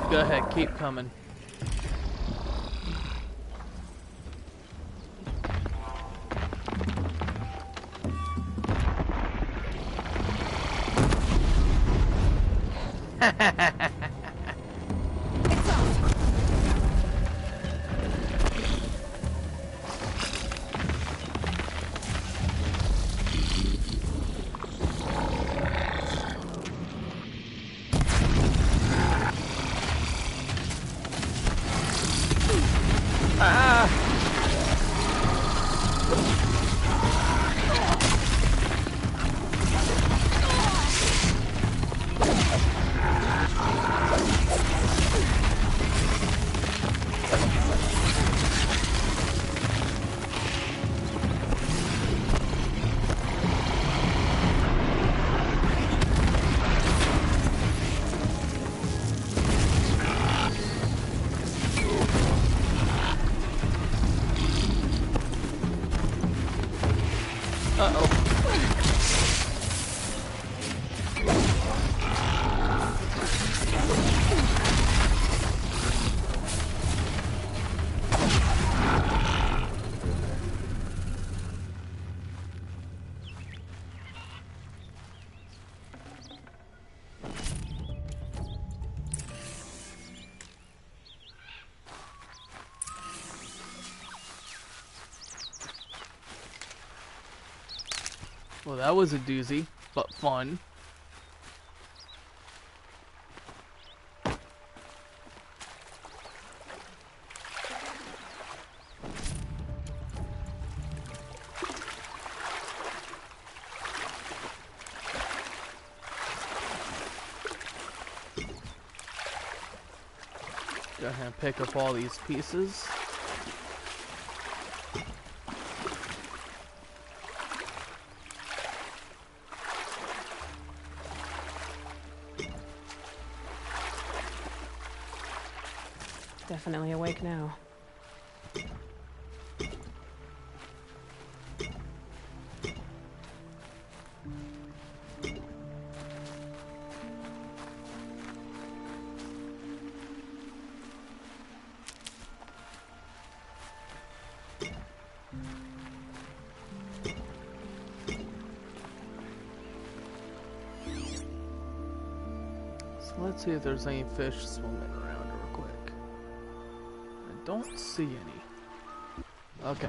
Go ahead, keep coming. Well, that was a doozy, but fun. Go ahead and pick up all these pieces. Definitely awake now. So let's see if there's any fish swimming around real quick. I don't see any. Okay.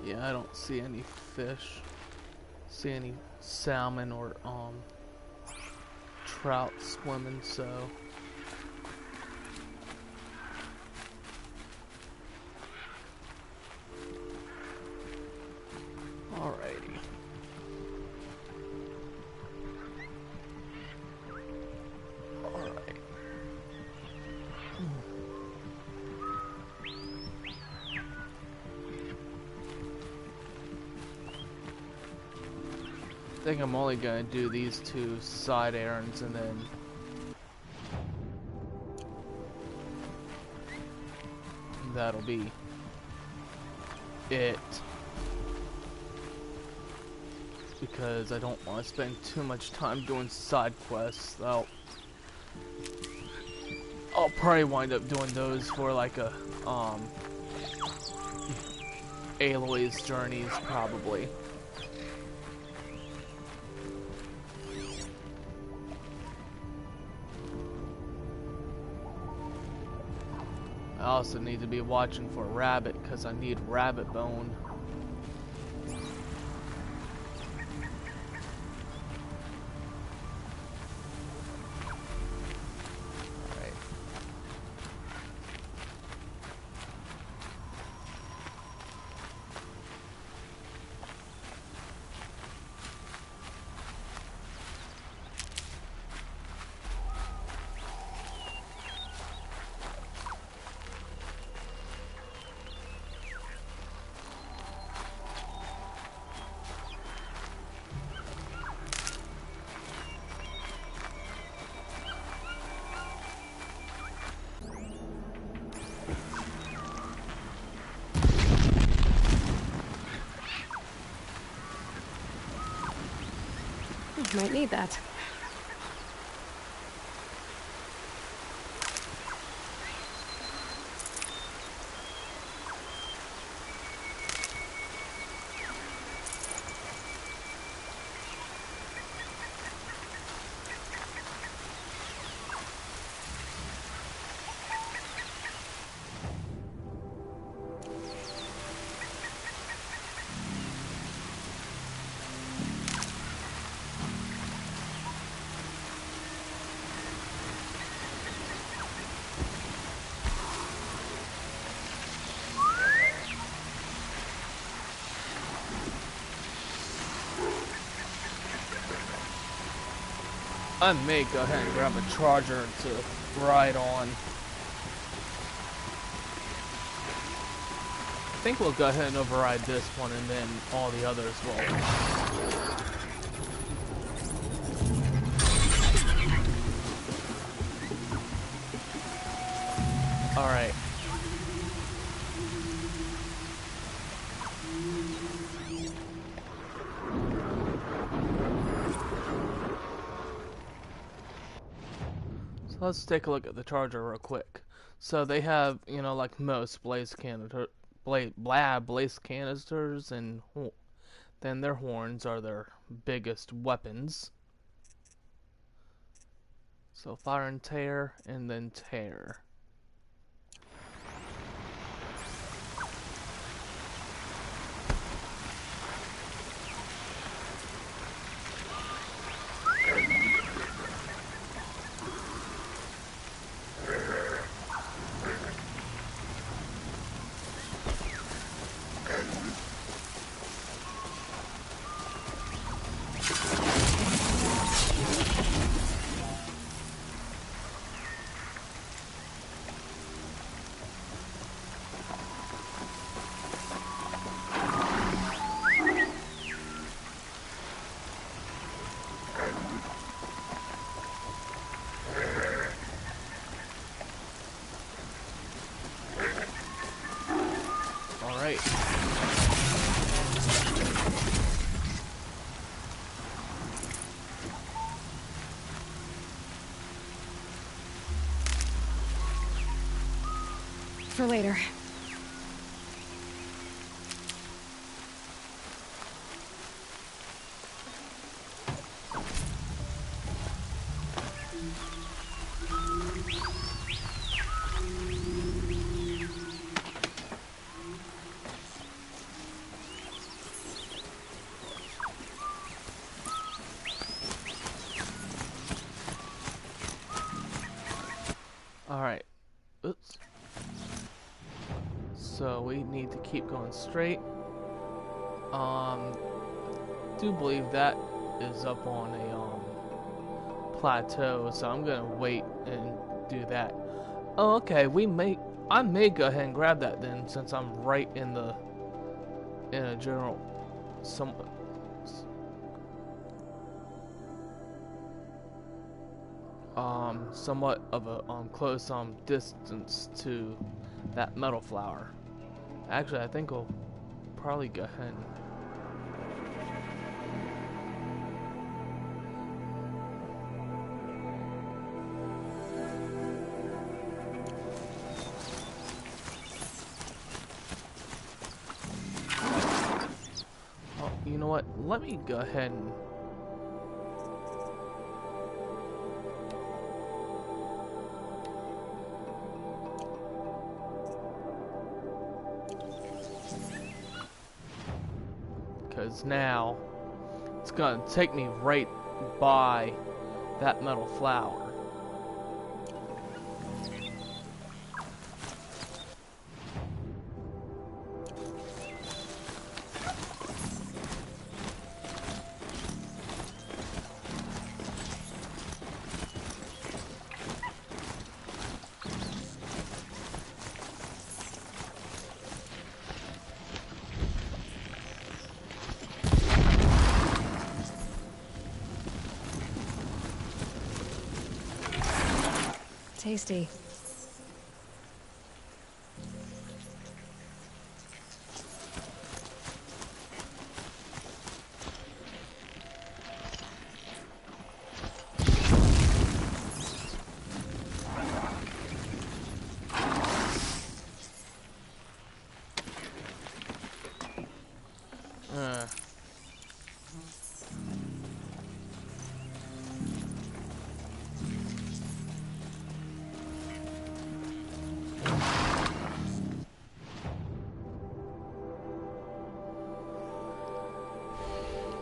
Yeah, I don't see any fish. See any salmon or trout swimming, so alrighty. Alright. I think I'm only gonna do these two side errands and then that'll be it, because I don't want to spend too much time doing side quests. I'll probably wind up doing those for like a Aloy's journeys probably. I also need to be watching for rabbit because I need rabbit bone. Might need that. I may go ahead and grab a charger to ride on. I think we'll go ahead and override this one and then all the others will. Alright. Let's take a look at the charger real quick. So they have, you know, like most blaze canisters, and then their horns are their biggest weapons. So fire and tear, and then tear. For later. Alright. Oops. So we need to keep going straight. Do believe that is up on a plateau, so I'm gonna wait and do that. Oh, okay. I may go ahead and grab that then, since I'm right in a general somewhat of a close distance to that metal flower. Actually, I think we'll probably go ahead and you know what? Let me go ahead and because now it's gonna take me right by that metal flower. Tasty.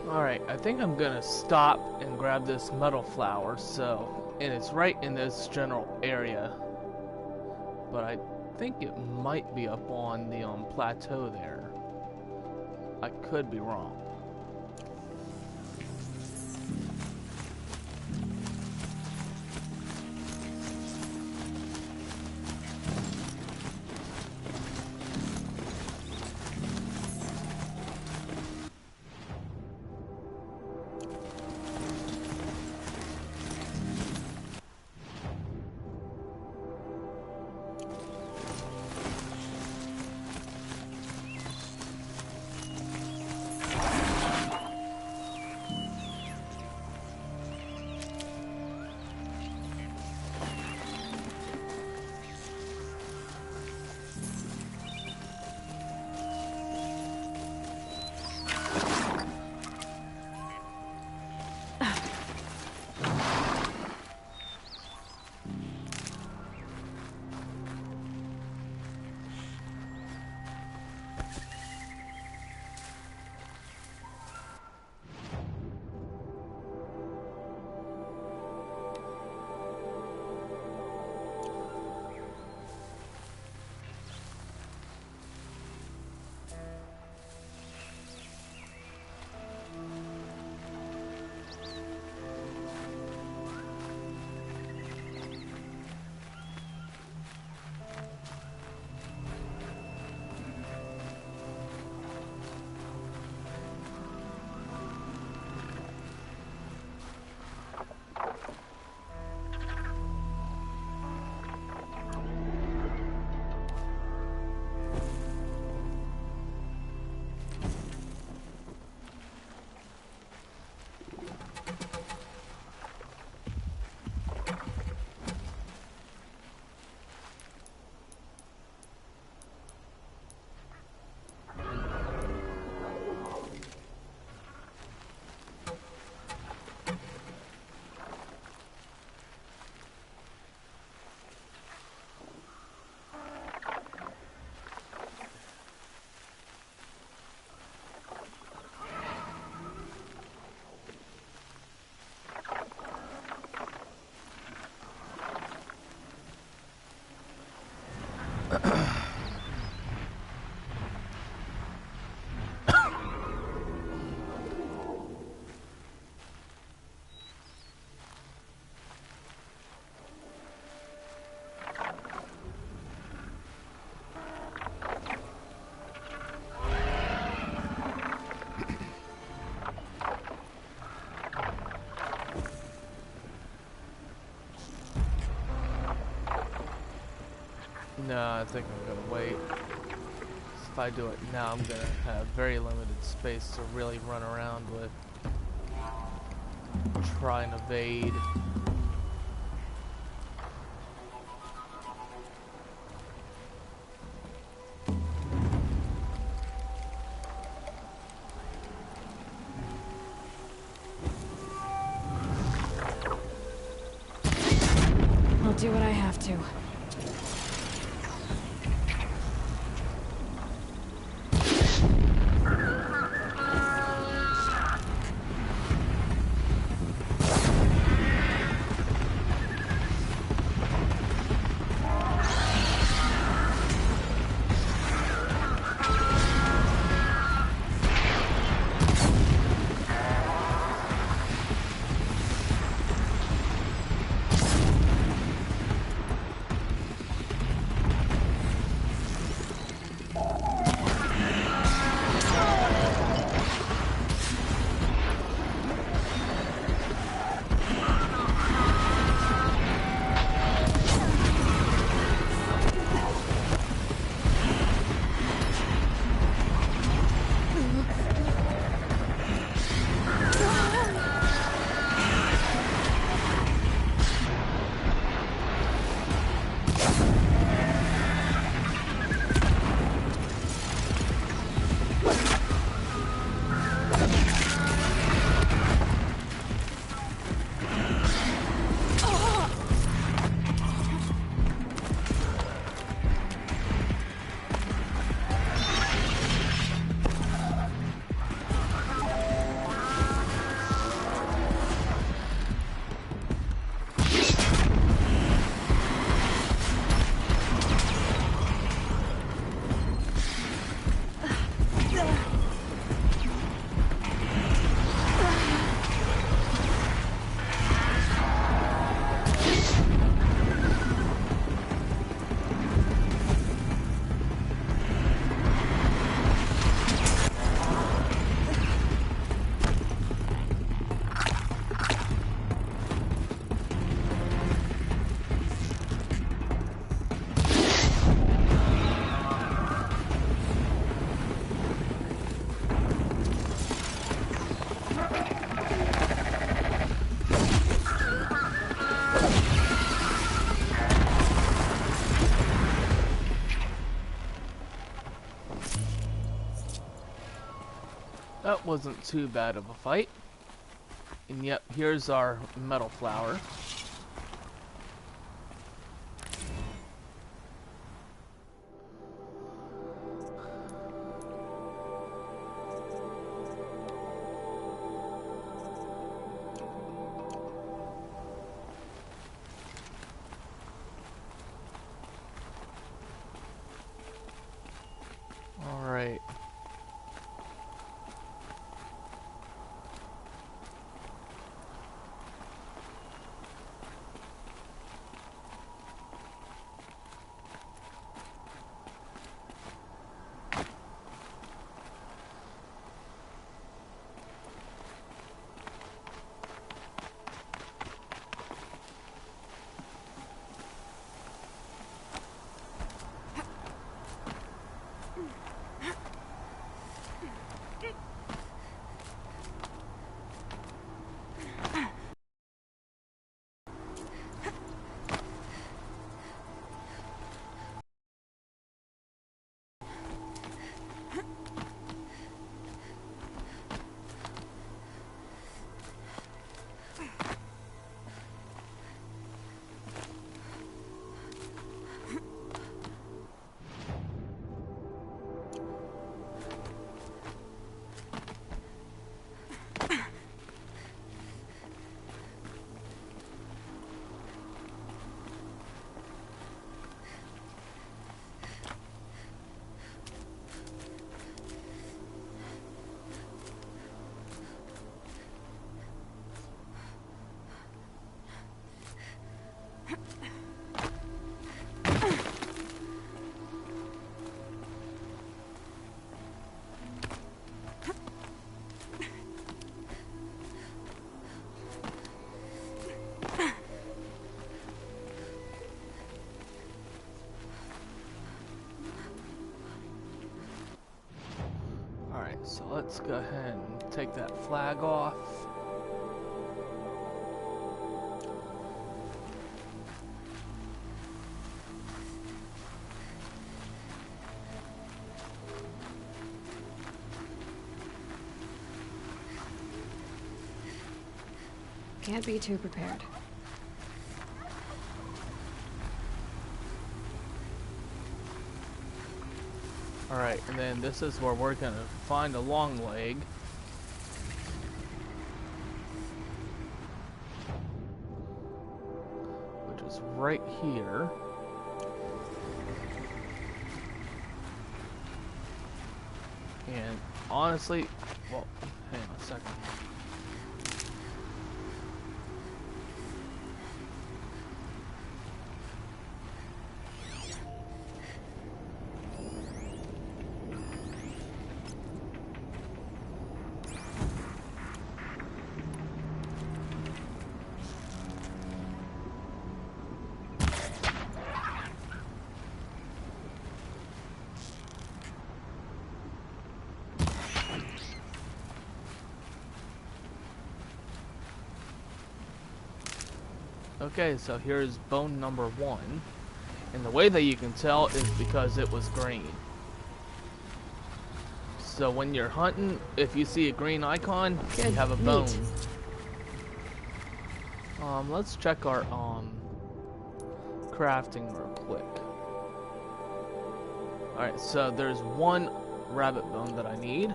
Alright, I think I'm gonna stop and grab this metal flower, and it's right in this general area. But I think it might be up on the plateau there. I could be wrong. No, I think I'm gonna wait. If I do it now, I'm gonna have very limited space to really run around with. Try and evade. I'll do what I have to. That wasn't too bad of a fight. And yep, here's our metal flower. Alright. So let's go ahead and take that flag off. Can't be too prepared. Alright, and then this is where we're gonna find a long leg. Which is right here. And honestly, well, hang on a second. Okay, so here's bone number 1. And the way that you can tell is because it was green. So when you're hunting, if you see a green icon, you have a bone. Let's check our crafting real quick. Alright, so there's 1 rabbit bone that I need.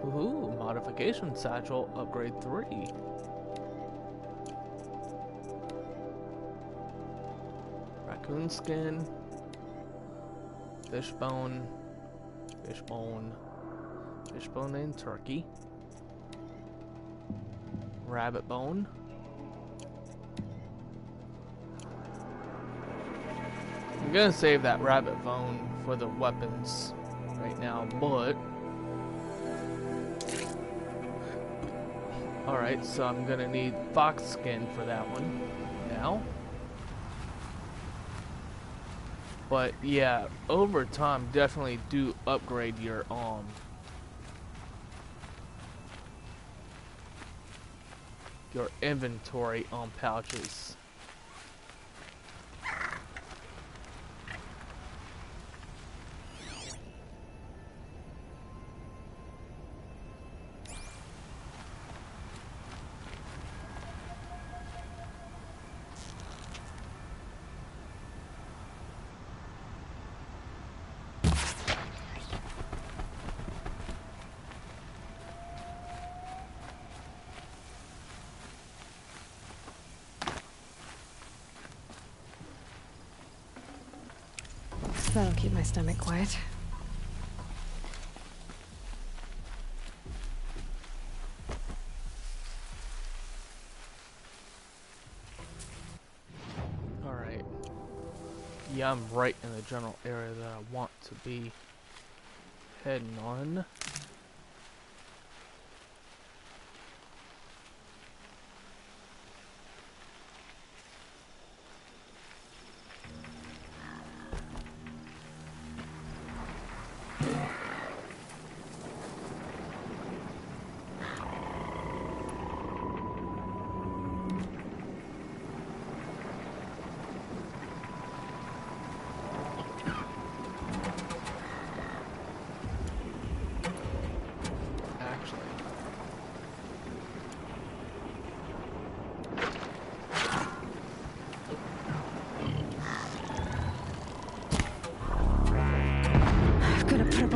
Ooh, modification satchel, upgrade 3. Raccoon skin, fishbone, fishbone, fishbone and turkey, rabbit bone. I'm gonna save that rabbit bone for the weapons right now, but alright, so I'm gonna need fox skin for that one now. But yeah, over time, definitely do upgrade your inventory on pouches. That'll keep my stomach quiet. Alright. Yeah, I'm right in the general area that I want to be heading on.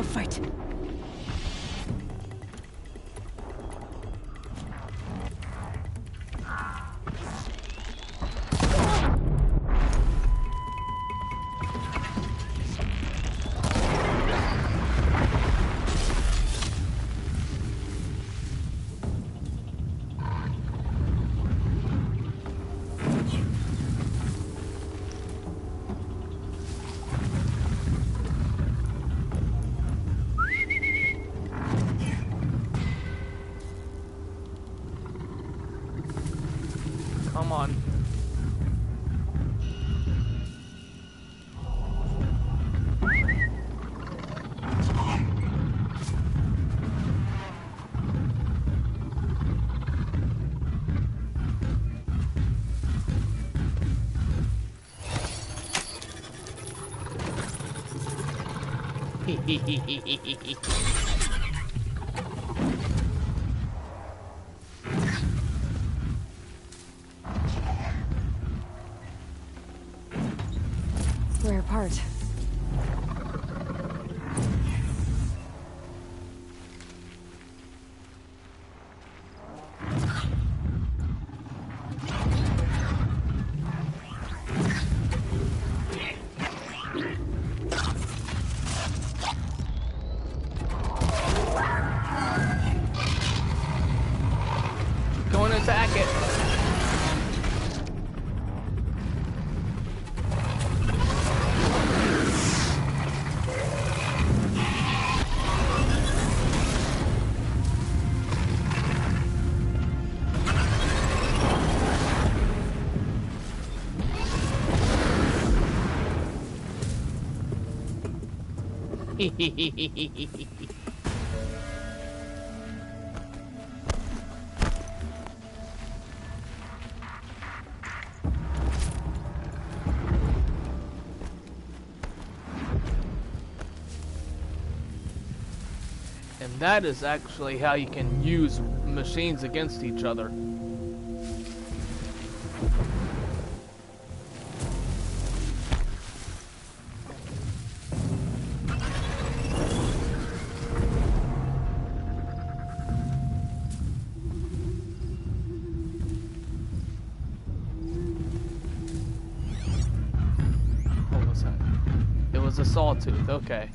Fight. Come on. Rare part. Go and attack it. And that is actually how you can use machines against each other. What was that? It was a sawtooth, okay.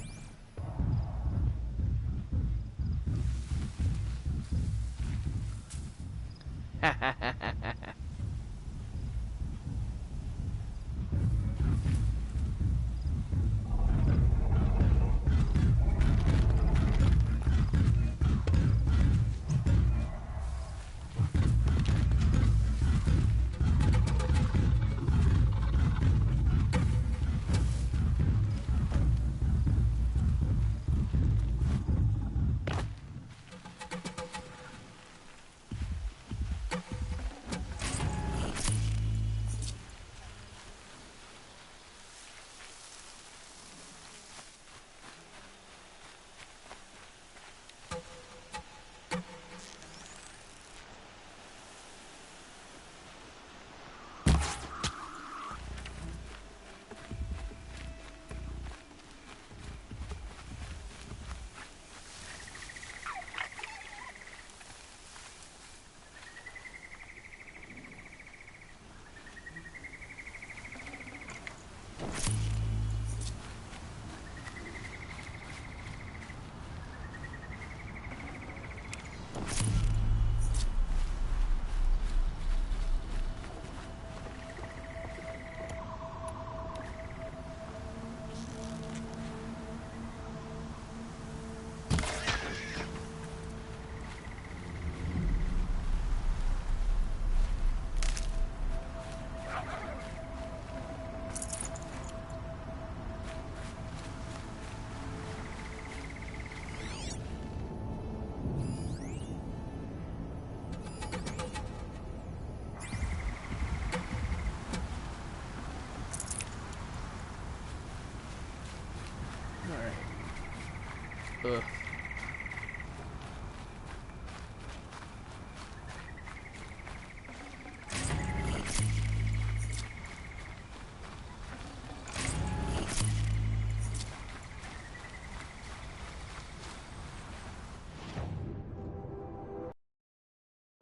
Ugh.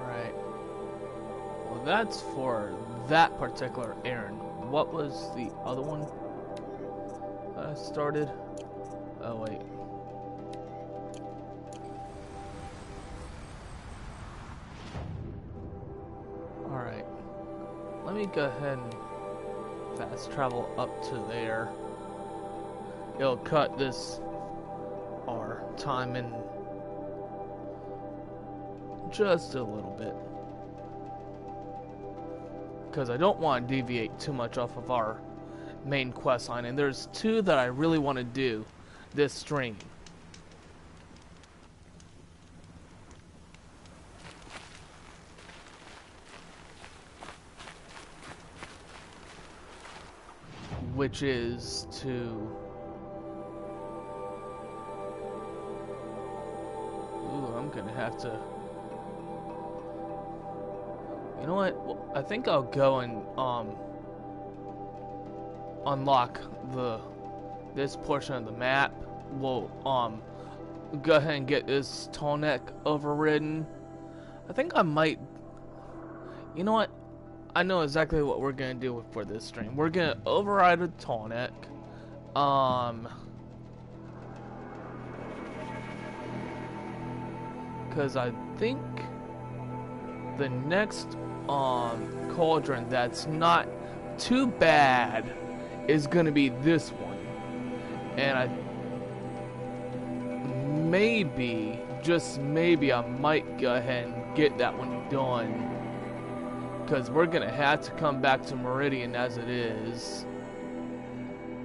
Alright. Well, that's for that particular errand. What was the other one that I started? Oh, wait. Alright. Let me go ahead and fast travel up to there. It'll cut this our time in just a little bit. Because I don't want to deviate too much off of our main quest line. And there's two that I really want to do this stream. Which is to... Ooh, I'm gonna have to... You know what? Well, I think I'll go and unlock this portion of the map. We'll go ahead and get this tall neck overridden. I think I might... You know what? I know exactly what we're gonna do for this stream. We're gonna override a tall neck. Because I think the next cauldron that's not too bad is gonna be this one, and I maybe, just maybe, I might go ahead and get that one done, because we're gonna have to come back to Meridian as it is,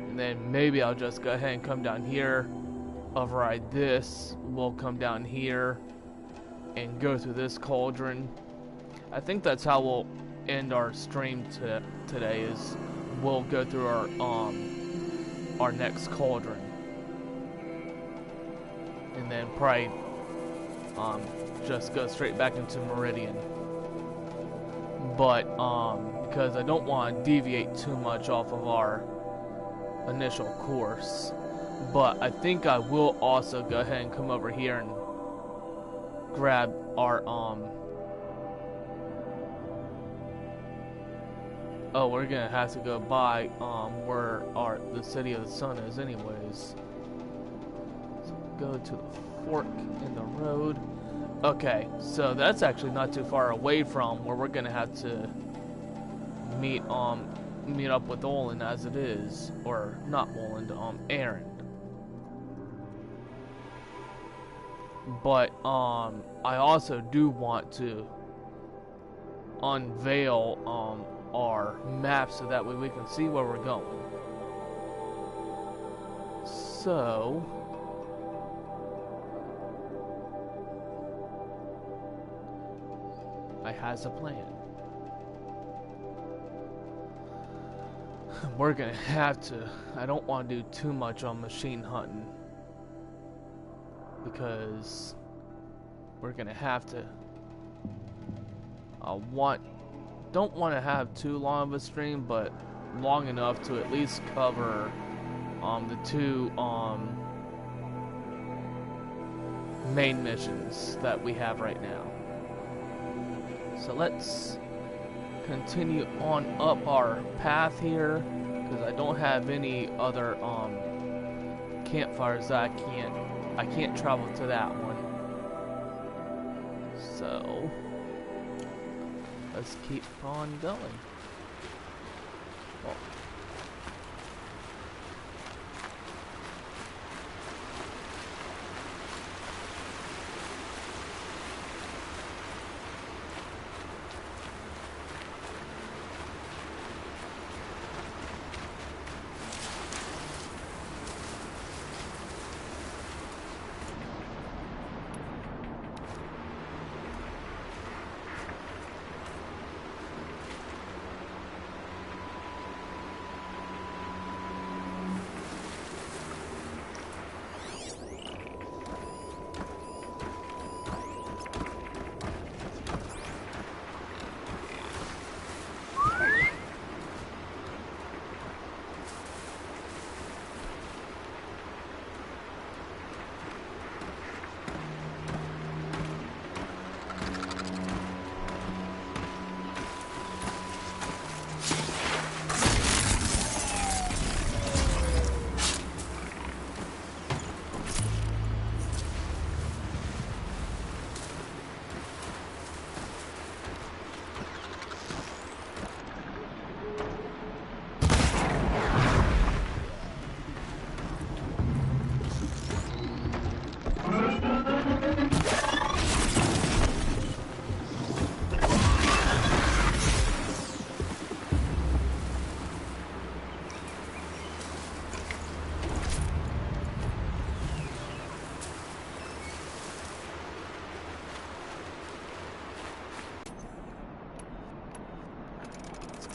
and then maybe I'll just go ahead and come down here, override this, we'll come down here and go through this cauldron. I think that's how we'll end our stream today, is we'll go through our next cauldron, and then probably just go straight back into Meridian. But because I don't want to deviate too much off of our initial course, but I think I will also go ahead and come over here and grab our oh, we're gonna have to go by where the City of the Sun is anyways. So go to the fork in the road. Okay, so that's actually not too far away from where we're gonna have to meet up with Olin as it is, or not Olin, Aaron. But I also do want to unveil our map so that way we can see where we're going. So I has a plan. We're gonna have to, I don't want to do too much on machine hunting, because we're gonna have to don't want to have too long of a stream, but long enough to at least cover the two main missions that we have right now. So let's continue on up our path here, because I don't have any other campfires that I can't travel to that one. So let's keep on going. Well,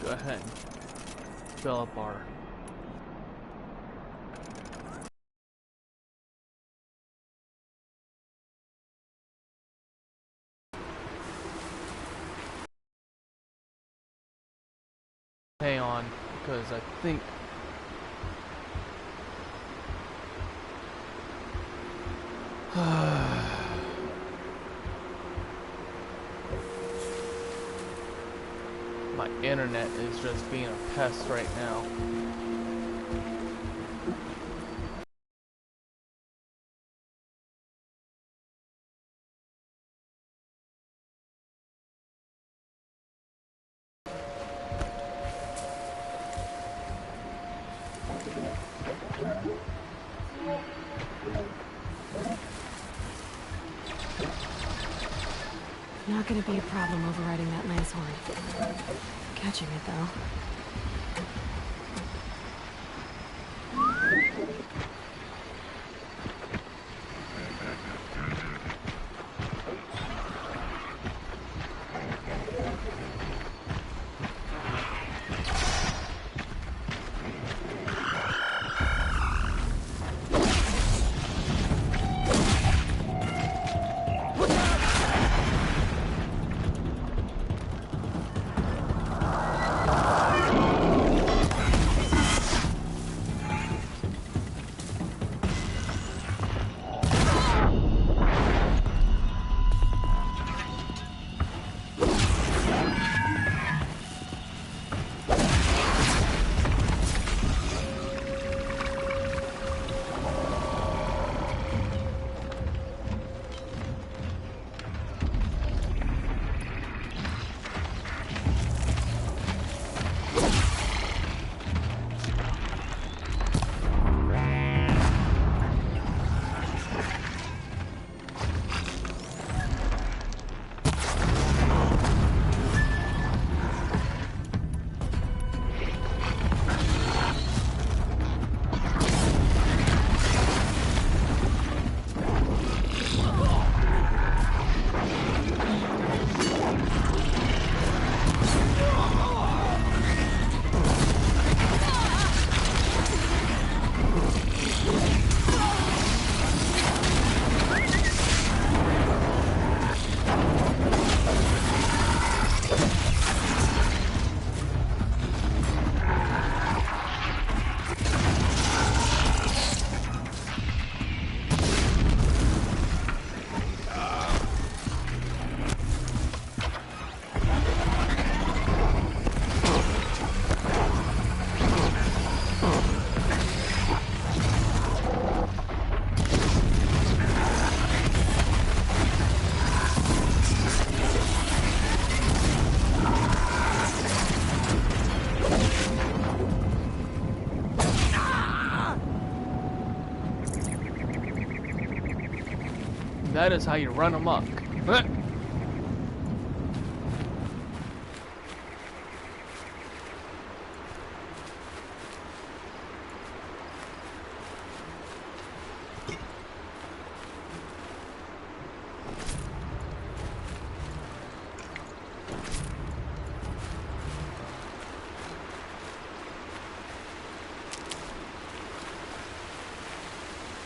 go ahead and fill up our pay on, because I think my internet is just being a pest right now. Not gonna be a problem overriding that lance horn. Catching it, though. That is how you run amok.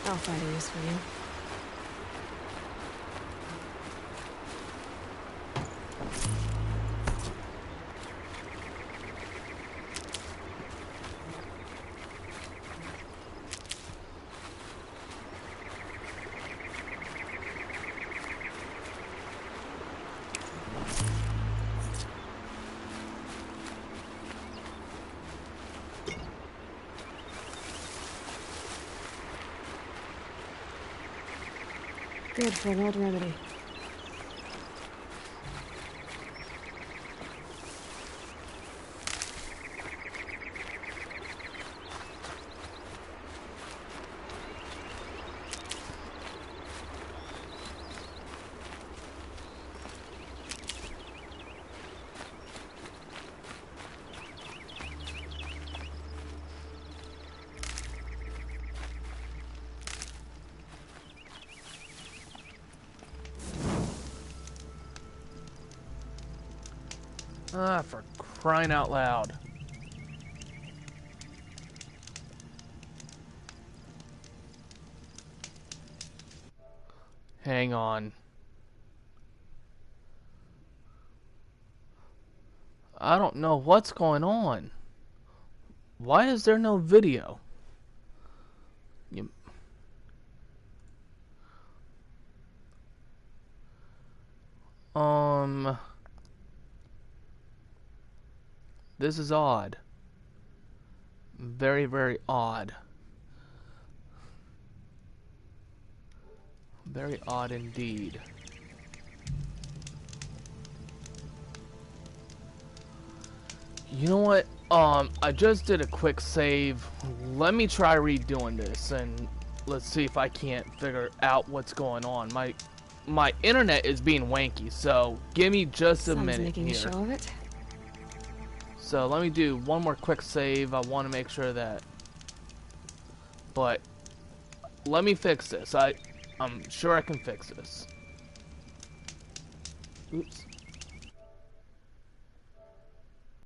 I'll find a use for you. Good for an old remedy. Ah, for crying out loud. Hang on. I don't know what's going on. Why is there no video? This is odd. Very, very odd. Very odd indeed. You know what? I just did a quick save. Let me try redoing this and let's see if I can't figure out what's going on. My internet is being wanky, so give me just a minute making here. A show of it. So let me do one more quick save. I want to make sure that. But let me fix this. I'm sure I can fix this. Oops.